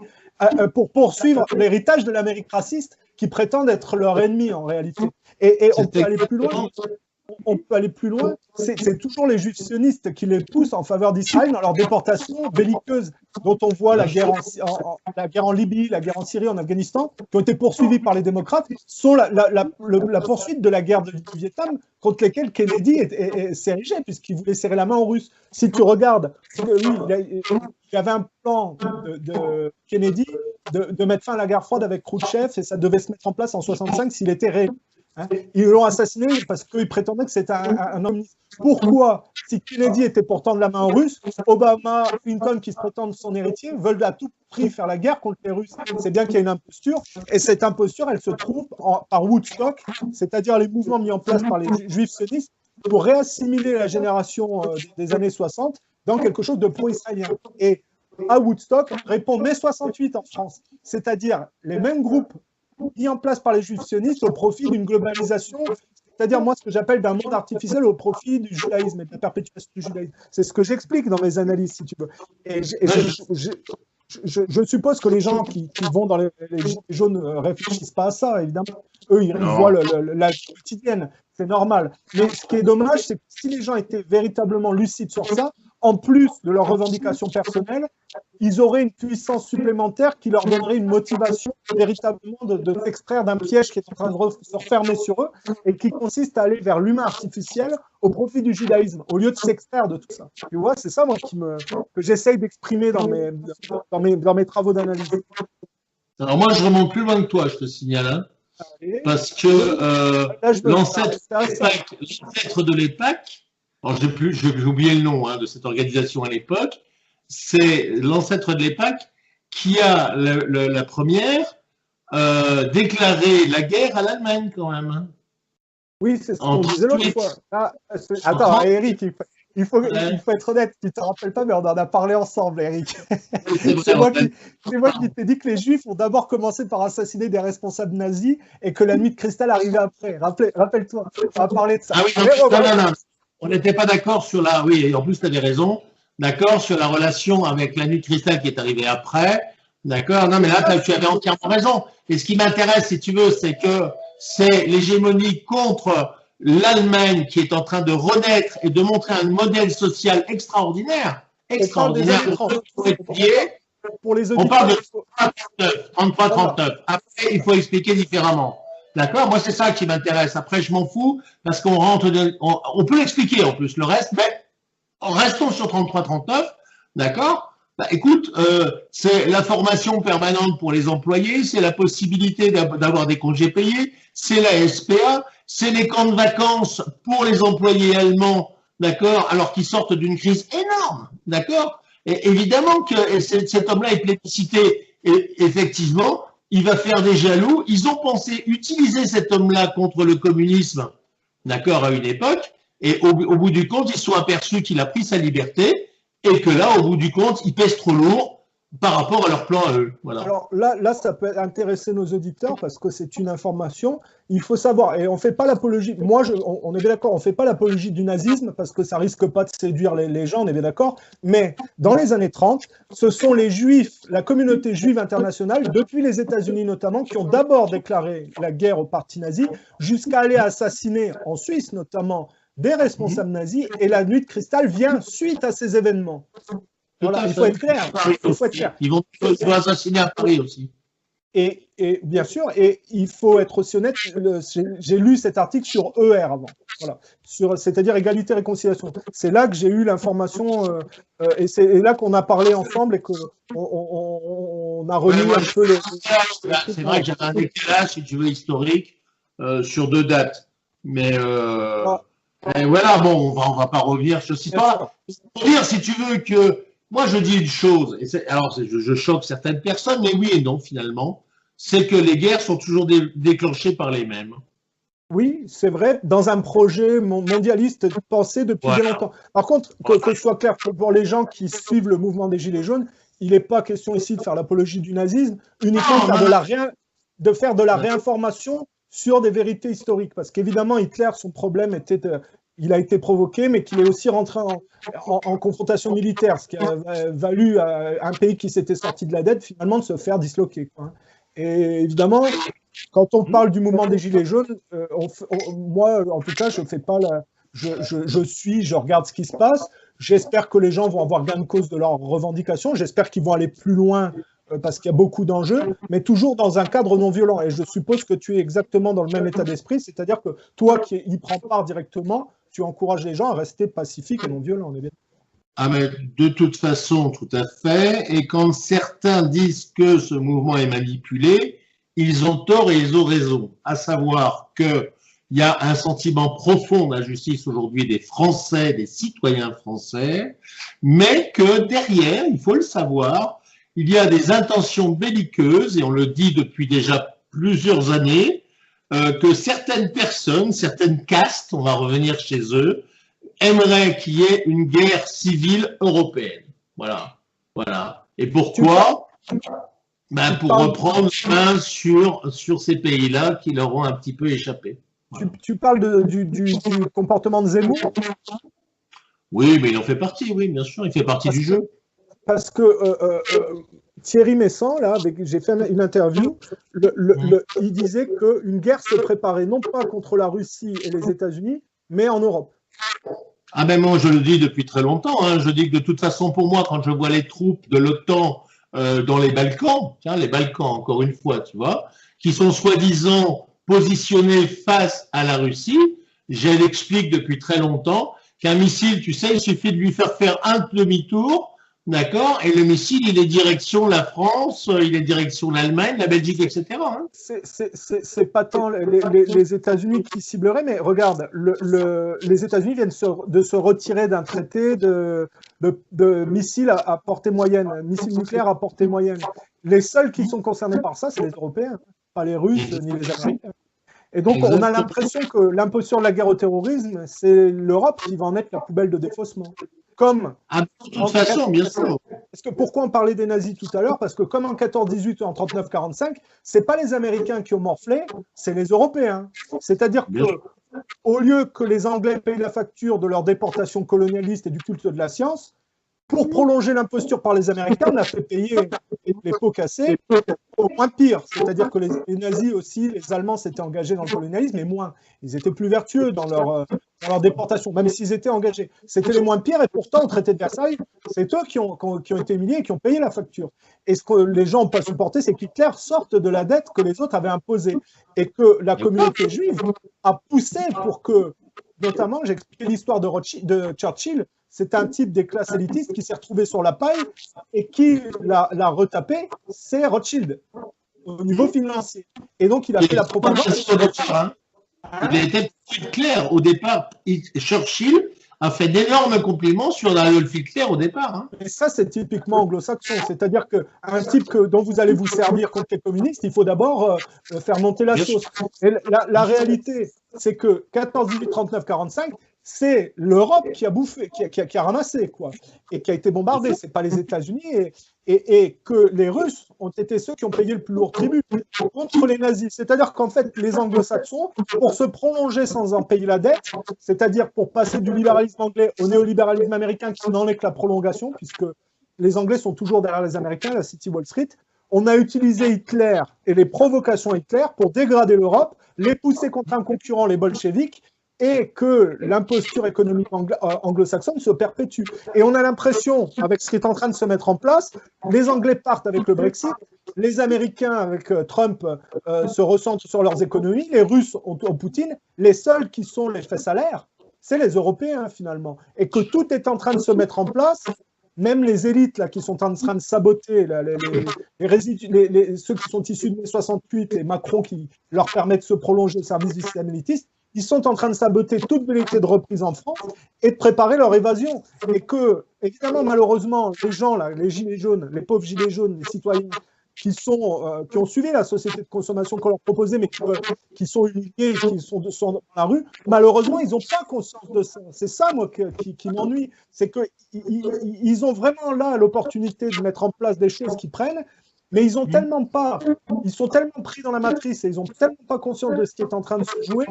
pour poursuivre l'héritage de l'Amérique raciste qui prétendent être leur ennemi, en réalité. Et on peut aller plus loin. On peut aller plus loin, c'est toujours les juifs sionistes qui les poussent en faveur d'Israël dans leur déportation belliqueuse, dont on voit la guerre en Libye, la guerre en Syrie, en Afghanistan, qui ont été poursuivis par les démocrates, sont la poursuite de la guerre du Vietnam, contre lesquelles Kennedy s'est érigé, puisqu'il voulait serrer la main aux Russes. Si tu regardes, il y avait un plan de Kennedy de mettre fin à la guerre froide avec Khrouchtchev, et ça devait se mettre en place en 1965 s'il était réélu. Hein, ils l'ont assassiné parce qu'ils prétendaient que c'était un homme. Pourquoi, si Kennedy était portant de la main aux Russes, Obama, Clinton, qui se prétendent son héritier, veulent à tout prix faire la guerre contre les Russes? C'est bien qu'il y a une imposture, et cette imposture, elle se trouve par Woodstock, c'est-à-dire les mouvements mis en place par les juifs sionistes pour réassimiler la génération des années 60 dans quelque chose de pro-israélien. Et à Woodstock répond mai 68 en France, c'est-à-dire les mêmes groupes mis en place par les juifs sionistes au profit d'une globalisation, c'est-à-dire moi ce que j'appelle d'un monde artificiel au profit du judaïsme et de la perpétuation du judaïsme. C'est ce que j'explique dans mes analyses, si tu veux. Et je suppose que les gens qui vont dans les gilets jaunes ne réfléchissent pas à ça, évidemment. Eux, ils voient la vie quotidienne, c'est normal. Mais ce qui est dommage, c'est que si les gens étaient véritablement lucides sur ça, en plus de leurs revendications personnelles, ils auraient une puissance supplémentaire qui leur donnerait une motivation véritablement de s'extraire d'un piège qui est en train de se refermer sur eux et qui consiste à aller vers l'humain artificiel au profit du judaïsme, au lieu de s'extraire de tout ça. Tu vois, c'est ça, moi, que j'essaye d'exprimer dans mes travaux d'analyse. Alors moi, je remonte plus loin que toi, je te signale, hein, parce que l'ancêtre de l'EPAC, alors j'ai oublié le nom de cette organisation à l'époque, c'est l'ancêtre de l'EPAC qui a la première déclaré la guerre à l'Allemagne quand même. Hein. Oui, c'est ce qu'on disait l'autre fois. Ah, attends, Eric, il faut être honnête, tu ne te rappelles pas, mais on en a parlé ensemble, Eric. C'est moi qui t'ai dit que les Juifs ont d'abord commencé par assassiner des responsables nazis et que la nuit de cristal arrivait après. Rappelle-toi, on a parlé de ça. Ah oui, non. On n'était pas d'accord sur la... Oui, et en plus, tu avais raison. D'accord, sur la relation avec la nuit de cristal qui est arrivée après. D'accord, non, mais là, tu avais entièrement raison. Et ce qui m'intéresse, si tu veux, c'est que c'est l'hégémonie contre l'Allemagne qui est en train de renaître et de montrer un modèle social extraordinaire. Extraordinaire. Pour les auditeurs, on parle de 33-39. Après, il faut expliquer différemment. D'accord? Moi, c'est ça qui m'intéresse. Après, je m'en fous parce qu'on rentre on peut l'expliquer en plus, le reste, mais restons sur 33-39. D'accord? Bah, écoute, c'est la formation permanente pour les employés, c'est la possibilité d'avoir des congés payés, c'est la SPA, c'est les camps de vacances pour les employés allemands, d'accord, alors qu'ils sortent d'une crise énorme, d'accord. Et évidemment que cet homme-là est plébiscité, et effectivement, il va faire des jaloux. Ils ont pensé utiliser cet homme-là contre le communisme, d'accord, à une époque, et au bout du compte, ils se sont aperçus qu'il a pris sa liberté, et que là, au bout du compte, ils pèsent trop lourd par rapport à leur plan à eux. Voilà. Alors là, ça peut intéresser nos auditeurs parce que c'est une information. Il faut savoir, et on ne fait pas l'apologie, on est bien d'accord, on ne fait pas l'apologie du nazisme parce que ça risque pas de séduire les gens, on est bien d'accord, mais dans les années 30, ce sont les Juifs, la communauté juive internationale, depuis les États-Unis notamment, qui ont d'abord déclaré la guerre au parti nazi, jusqu'à aller assassiner, en Suisse notamment, des responsables nazis, et la nuit de cristal vient suite à ces événements. Voilà, il faut être clair. Ils vont assassiner à Paris aussi. Et bien sûr, et il faut être aussi honnête, j'ai lu cet article sur ER avant, voilà, c'est-à-dire égalité réconciliation. C'est là que j'ai eu l'information, et c'est là qu'on a parlé ensemble et qu'on a remis un peu les... C'est vrai que j'avais un décalage, si tu veux, historique, sur 2 dates. Mais voilà, bon, on va pas revenir sur cette histoire. Pour dire, si tu veux, que moi je dis une chose, alors je choque certaines personnes, mais oui et non finalement, c'est que les guerres sont toujours déclenchées par les mêmes. Oui, c'est vrai, dans un projet mondialiste pensé depuis bien longtemps. Par contre, que ce soit clair, que pour les gens qui suivent le mouvement des Gilets jaunes, il n'est pas question ici de faire l'apologie du nazisme, uniquement de faire de la réinformation sur des vérités historiques. Parce qu'évidemment, Hitler, son problème était... il a été provoqué, mais qu'il est aussi rentré en confrontation militaire, ce qui a valu à un pays qui s'était sorti de la dette, finalement, de se faire disloquer, quoi. Et évidemment, quand on parle du mouvement des Gilets jaunes, moi, en tout cas, je fais pas je regarde ce qui se passe. J'espère que les gens vont avoir gain de cause de leurs revendications. J'espère qu'ils vont aller plus loin parce qu'il y a beaucoup d'enjeux, mais toujours dans un cadre non violent. Et je suppose que tu es exactement dans le même état d'esprit, c'est-à-dire que toi qui y prends part directement, tu encourages les gens à rester pacifiques et non violents. On est bien. Ah mais de toute façon, tout à fait. Et quand certains disent que ce mouvement est manipulé, ils ont tort et ils ont raison. À savoir qu'il y a un sentiment profond d'injustice aujourd'hui des Français, des citoyens français, mais que derrière, il faut le savoir, il y a des intentions belliqueuses, et on le dit depuis déjà plusieurs années, que certaines personnes, certaines castes, on va revenir chez eux, aimeraient qu'il y ait une guerre civile européenne. Voilà. Voilà. Et pourquoi? Ben, pour reprendre main sur ces pays-là qui leur ont un petit peu échappé. Voilà. Tu parles du comportement de Zemmour? Oui, mais il en fait partie, oui, bien sûr, il fait partie du jeu. Parce que Thierry Messant, là, j'ai fait une interview, il disait qu'une guerre se préparait non pas contre la Russie et les États-Unis, mais en Europe. Ah ben moi, je le dis depuis très longtemps, hein. Je dis que de toute façon, pour moi, quand je vois les troupes de l'OTAN dans les Balkans, tiens, les Balkans, encore une fois, tu vois, qui sont soi-disant positionnés face à la Russie, je l'explique depuis très longtemps, qu'un missile, tu sais, il suffit de lui faire un demi-tour, d'accord, et le missile, il est direction la France, il est direction l'Allemagne, la Belgique, etc. Hein. C'est pas tant les États-Unis qui cibleraient, mais regarde, les États-Unis viennent de se retirer d'un traité de missiles à portée moyenne, missiles nucléaires à portée moyenne. Les seuls qui sont concernés par ça, c'est les Européens, pas les Russes ni les Américains. Et donc, on a l'impression que l'imposture de la guerre au terrorisme, c'est l'Europe qui va en être la poubelle de défaussement. Comme de toute façon, bien sûr. Parce que pourquoi on parlait des nazis tout à l'heure? Parce que comme en 14-18 ou en 39-45, c'est pas les Américains qui ont morflé, c'est les Européens. C'est-à-dire que au lieu que les Anglais payent la facture de leur déportation colonialiste et du culte de la science, pour prolonger l'imposture par les Américains, on a fait payer les pots cassés au moins pire. C'est-à-dire que les nazis aussi, les Allemands s'étaient engagés dans le colonialisme, mais moins. Ils étaient plus vertueux dans leur déportation, même s'ils étaient engagés. C'était les moins pires, et pourtant, au traité de Versailles, c'est eux qui ont été humiliés et qui ont payé la facture. Et ce que les gens n'ont pas supporté, c'est qu'Hitler sorte de la dette que les autres avaient imposée, et que la communauté juive a poussé pour que, notamment, j'ai expliqué l'histoire de Churchill. C'est un type des classes élitistes qui s'est retrouvé sur la paille et qui l'a retapé, c'est Rothschild, au niveau financier. Et donc, il a fait la propagande. Il a été clair au départ. Churchill a fait d'énormes compliments sur Adolf Hitler au départ. Hein. Et ça, c'est typiquement anglo-saxon. C'est-à-dire qu'un type dont vous allez vous servir contre les communistes, il faut d'abord faire monter la sauce. Et la réalité, c'est que 14, 18, 39, 45, c'est l'Europe qui a bouffé, qui a ramassé, quoi, et qui a été bombardée. C'est pas les États-Unis, et que les Russes ont été ceux qui ont payé le plus lourd tribut contre les nazis. C'est-à-dire qu'en fait, les anglo-saxons, pour se prolonger sans en payer la dette, c'est-à-dire pour passer du libéralisme anglais au néolibéralisme américain, qui n'en est que la prolongation, puisque les Anglais sont toujours derrière les Américains, la City Wall Street, on a utilisé Hitler et les provocations Hitler pour dégrader l'Europe, les pousser contre un concurrent, les bolcheviks, et que l'imposture économique anglo-saxonne se perpétue. Et on a l'impression, avec ce qui est en train de se mettre en place, les Anglais partent avec le Brexit, les Américains avec Trump se recentrent sur leurs économies, les Russes ont Poutine, les seuls qui sont les fesses à l'air, c'est les Européens finalement. Et que tout est en train de se mettre en place, même les élites là, qui sont en train de saboter ceux qui sont issus de mai 68 et Macron qui leur permet de se prolonger au service du système élitiste, ils sont en train de saboter toute velléité de reprise en France et de préparer leur évasion. Et que, évidemment, malheureusement, les gens, là, les gilets jaunes, les pauvres gilets jaunes, les citoyens qui ont suivi la société de consommation qu'on leur proposait, mais qui sont humiliés, qui sont dans la rue, malheureusement, ils n'ont pas conscience de ça. C'est ça, moi, qui m'ennuie. C'est qu'ils ont vraiment là l'opportunité de mettre en place des choses qui prennent, mais ils sont tellement pris dans la matrice et ils n'ont tellement pas conscience de ce qui est en train de se jouer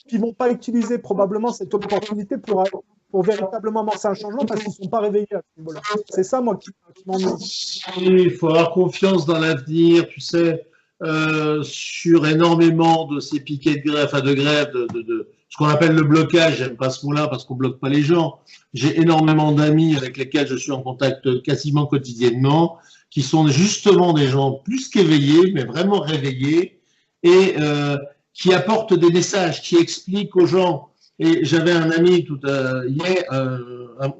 qu'ils ne vont pas utiliser probablement cette opportunité pour véritablement amorcer un changement parce qu'ils ne sont pas réveillés à ce niveau-là. C'est ça, moi, qui m'ennuie. Il faut avoir confiance dans l'avenir, tu sais, sur énormément de ces piquets de grève, de ce qu'on appelle le blocage. J'aime pas ce mot-là parce qu'on bloque pas les gens. J'ai énormément d'amis avec lesquels je suis en contact quasiment quotidiennement, qui sont justement des gens plus qu'éveillés, mais vraiment réveillés, et qui apportent des messages, qui expliquent aux gens. Et j'avais un ami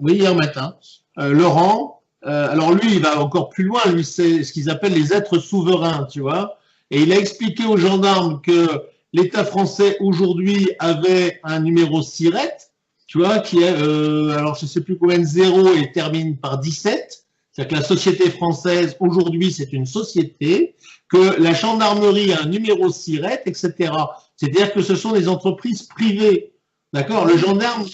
hier matin, Laurent. Alors lui, il va encore plus loin. Lui, c'est ce qu'ils appellent les êtres souverains, tu vois. Et il a expliqué aux gendarmes que l'État français aujourd'hui avait un numéro SIRET, tu vois, qui est, alors je sais plus combien de zéros et termine par 17. C'est-à-dire que la société française aujourd'hui, c'est une société, que la gendarmerie a un numéro SIRET, etc. C'est-à-dire que ce sont des entreprises privées. D'accord? Le gendarme,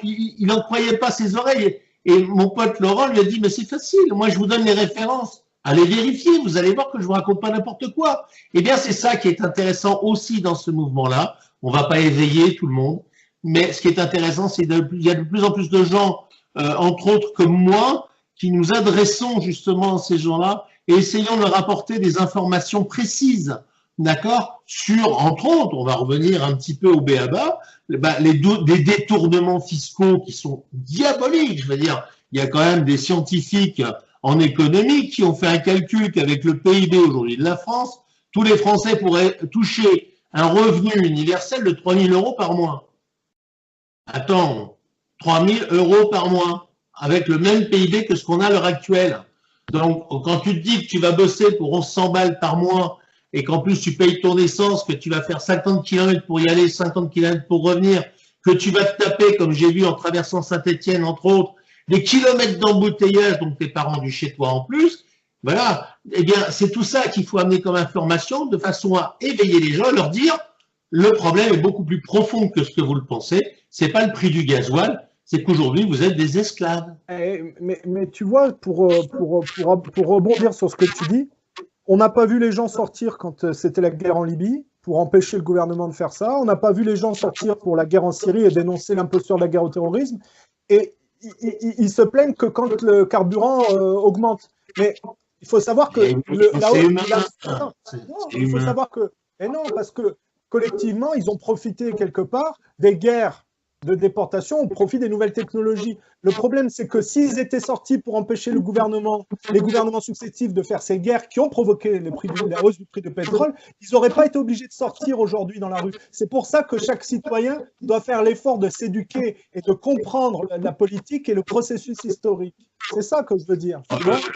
il n'en croyait pas ses oreilles. Et mon pote Laurent lui a dit, mais c'est facile, moi je vous donne les références. Allez vérifier, vous allez voir que je vous raconte pas n'importe quoi. Eh bien, c'est ça qui est intéressant aussi dans ce mouvement-là. On va pas éveiller tout le monde, mais ce qui est intéressant, c'est qu'il y a de plus en plus de gens, entre autres comme moi, qui nous adressons justement à ces gens-là et essayons de leur apporter des informations précises, d'accord, sur, entre autres, on va revenir un petit peu au b.a.-ba, des détournements fiscaux qui sont diaboliques. Je veux dire, il y a quand même des scientifiques en économie qui ont fait un calcul qu'avec le PIB aujourd'hui de la France, tous les Français pourraient toucher un revenu universel de 3 000 € par mois. Attends, 3 000 € par mois. avec le même PIB que ce qu'on a à l'heure actuelle. Donc, quand tu te dis que tu vas bosser pour 1100 balles par mois et qu'en plus tu payes ton essence, que tu vas faire 50 km pour y aller, 50 km pour revenir, que tu vas te taper, comme j'ai vu en traversant Saint-Étienne, entre autres, des kilomètres d'embouteillage, donc tes parents du chez toi en plus, voilà, eh bien, c'est tout ça qu'il faut amener comme information de façon à éveiller les gens, leur dire le problème est beaucoup plus profond que ce que vous le pensez, c'est pas le prix du gasoil, c'est qu'aujourd'hui vous êtes des esclaves. Mais tu vois, pour rebondir sur ce que tu dis, on n'a pas vu les gens sortir quand c'était la guerre en Libye pour empêcher le gouvernement de faire ça. On n'a pas vu les gens sortir pour la guerre en Syrie et dénoncer l'imposture de la guerre au terrorisme. Et ils se plaignent que quand le carburant augmente. Mais il faut savoir que il faut savoir que non, parce que collectivement, ils ont profité quelque part des guerres de déportation au profit des nouvelles technologies. Le problème, c'est que s'ils étaient sortis pour empêcher les gouvernements successifs de faire ces guerres qui ont provoqué la hausse du prix du pétrole, ils n'auraient pas été obligés de sortir aujourd'hui dans la rue. C'est pour ça que chaque citoyen doit faire l'effort de s'éduquer et de comprendre la politique et le processus historique. C'est ça que je veux dire.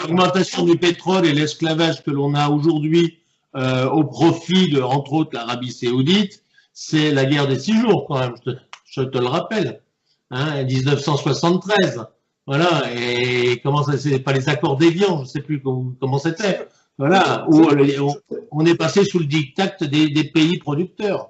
L'augmentation du pétrole et l'esclavage que l'on a aujourd'hui au profit de, entre autres, l'Arabie Saoudite, c'est la guerre des 6 jours quand même. Je te le rappelle, hein, 1973, voilà, et comment ça, c'est pas les accords d'Évian, je ne sais plus comment c'était, voilà, où on est passé sous le diktat des pays producteurs.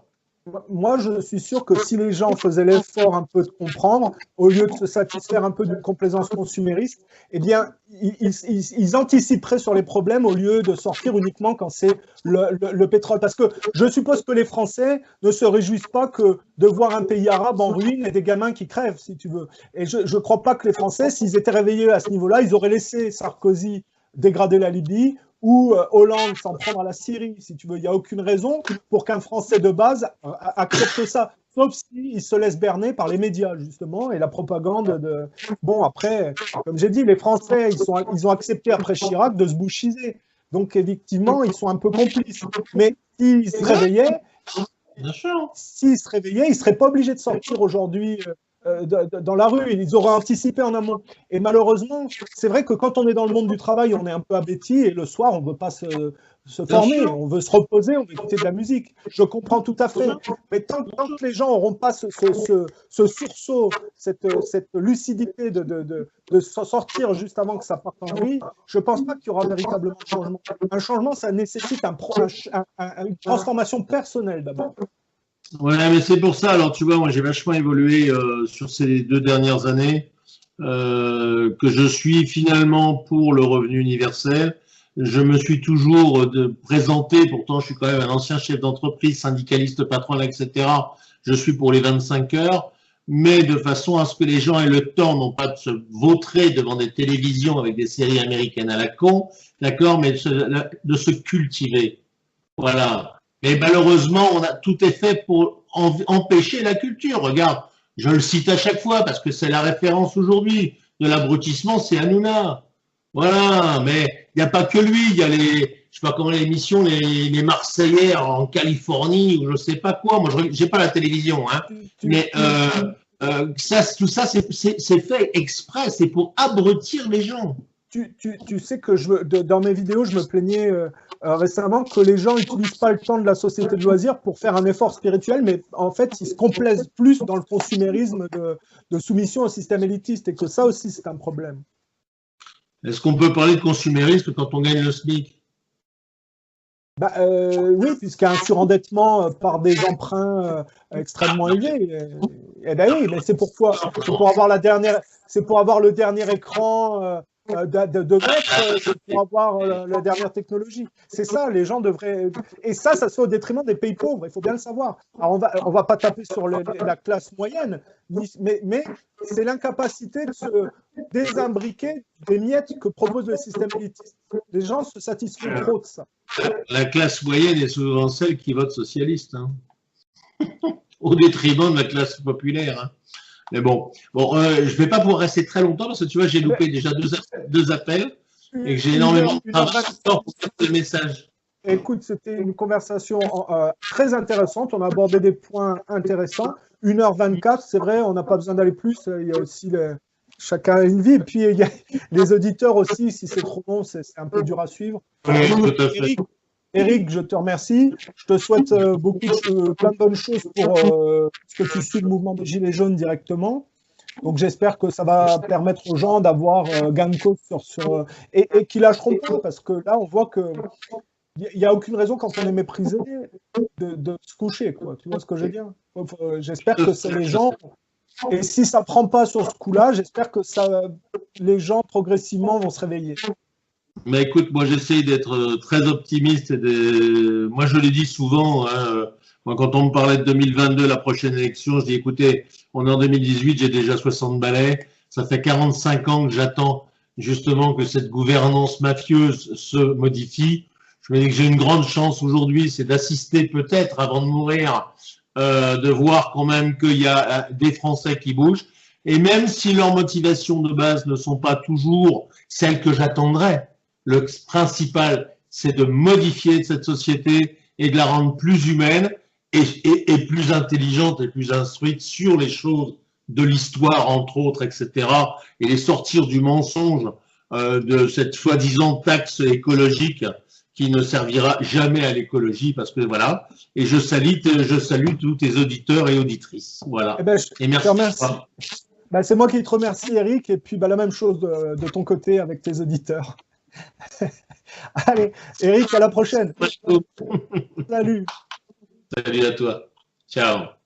Moi, je suis sûr que si les gens faisaient l'effort un peu de comprendre, au lieu de se satisfaire un peu d'une complaisance consumériste, eh bien, ils anticiperaient sur les problèmes au lieu de sortir uniquement quand c'est le pétrole. Parce que je suppose que les Français ne se réjouissent pas que de voir un pays arabe en ruine et des gamins qui crèvent, si tu veux. Et je ne crois pas que les Français, s'ils étaient réveillés à ce niveau-là, ils auraient laissé Sarkozy dégrader la Libye, ou Hollande s'en prendre à la Syrie, si tu veux. Il n'y a aucune raison pour qu'un Français de base accepte ça, sauf s'il se laisse berner par les médias, justement, et la propagande de... Bon, après, comme j'ai dit, les Français, ils ont accepté, après Chirac, de se bouchiser. Donc, effectivement, ils sont un peu complices. Mais s'ils se réveillaient, ils ne seraient pas obligés de sortir aujourd'hui dans la rue, ils auraient anticipé en amont. Et malheureusement, c'est vrai que quand on est dans le monde du travail, on est un peu abéti et le soir, on ne veut pas se former, on veut se reposer, on veut écouter de la musique. Je comprends tout à fait. Mais tant que les gens n'auront pas ce sursaut, cette lucidité de sortir juste avant que ça parte en vrille, je ne pense pas qu'il y aura véritablement un changement. Un changement, ça nécessite une transformation personnelle d'abord. Ouais, mais c'est pour ça. Alors, tu vois, moi, j'ai vachement évolué sur ces 2 dernières années, que je suis finalement pour le revenu universel. Je me suis toujours présenté, pourtant, je suis quand même un ancien chef d'entreprise, syndicaliste, patron, etc. Je suis pour les 25 heures, mais de façon à ce que les gens aient le temps, non pas de se vautrer devant des télévisions avec des séries américaines à la con, d'accord, mais de se cultiver. Voilà. Mais malheureusement, tout est fait pour empêcher la culture. Regarde, je le cite à chaque fois parce que c'est la référence aujourd'hui de l'abrutissement, c'est Hanouna. Voilà, mais il n'y a pas que lui, il y a je sais pas comment l'émission, les Marseillais en Californie ou je sais pas quoi. Moi, j'ai pas la télévision, hein. Mais tout ça, c'est fait exprès, c'est pour abrutir les gens. Tu sais que dans mes vidéos, je me plaignais récemment que les gens n'utilisent pas le temps de la société de loisirs pour faire un effort spirituel, mais en fait, ils se complaisent plus dans le consumérisme de soumission au système élitiste, et que ça aussi, c'est un problème. Est-ce qu'on peut parler de consumérisme quand on gagne le SMIC? Oui, puisqu'il y a un surendettement par des emprunts extrêmement élevés. Et ben oui, mais c'est pour avoir le dernier écran de maître, pour avoir la dernière technologie. C'est ça, les gens devraient... Et ça se fait au détriment des pays pauvres, il faut bien le savoir. Alors, on va pas taper sur la classe moyenne, mais c'est l'incapacité de se désimbriquer des miettes que propose le système élitiste. Les gens se satisfont trop de ça. La classe moyenne est souvent celle qui vote socialiste, hein. Au détriment de la classe populaire, hein. Mais bon, je ne vais pas pouvoir rester très longtemps parce que tu vois, j'ai loupé déjà deux appels et que j'ai énormément de travail pour faire des messages. Écoute, c'était une conversation très intéressante. On a abordé des points intéressants. 1h24, c'est vrai, on n'a pas besoin d'aller plus. Il y a aussi chacun a une vie. Et puis, il y a les auditeurs aussi, si c'est trop long, c'est un peu dur à suivre. Oui, tout à fait. Eric, je te remercie. Je te souhaite plein de bonnes choses pour ce que tu suis le mouvement des Gilets jaunes directement. Donc, j'espère que ça va permettre aux gens d'avoir gain de cause et qu'ils lâcheront pas, parce que là, on voit que il n'y a aucune raison, quand on est méprisé, de se coucher, quoi. Tu vois ce que je veux dire? J'espère que c'est les gens. Et si ça ne prend pas sur ce coup-là, j'espère que les gens progressivement vont se réveiller. Mais écoute, moi j'essaye d'être très optimiste. Moi je l'ai dit souvent, hein, moi, quand on me parlait de 2022, la prochaine élection, je dis écoutez, on est en 2018, j'ai déjà 60 balais, ça fait 45 ans que j'attends justement que cette gouvernance mafieuse se modifie. Je me dis que j'ai une grande chance aujourd'hui, c'est d'assister peut-être avant de mourir, de voir quand même qu'il y a des Français qui bougent. Et même si leurs motivations de base ne sont pas toujours celles que j'attendrais, le principal, c'est de modifier cette société et de la rendre plus humaine et plus intelligente et plus instruite sur les choses de l'histoire, entre autres, etc. Et les sortir du mensonge de cette soi-disant taxe écologique qui ne servira jamais à l'écologie, parce que voilà. Et je salue tous tes auditeurs et auditrices. Voilà. Eh ben, et merci. Ben, c'est moi qui te remercie, Eric, et puis ben, la même chose de ton côté avec tes auditeurs. Allez, Eric, à la prochaine. Salut. Salut à toi. Ciao.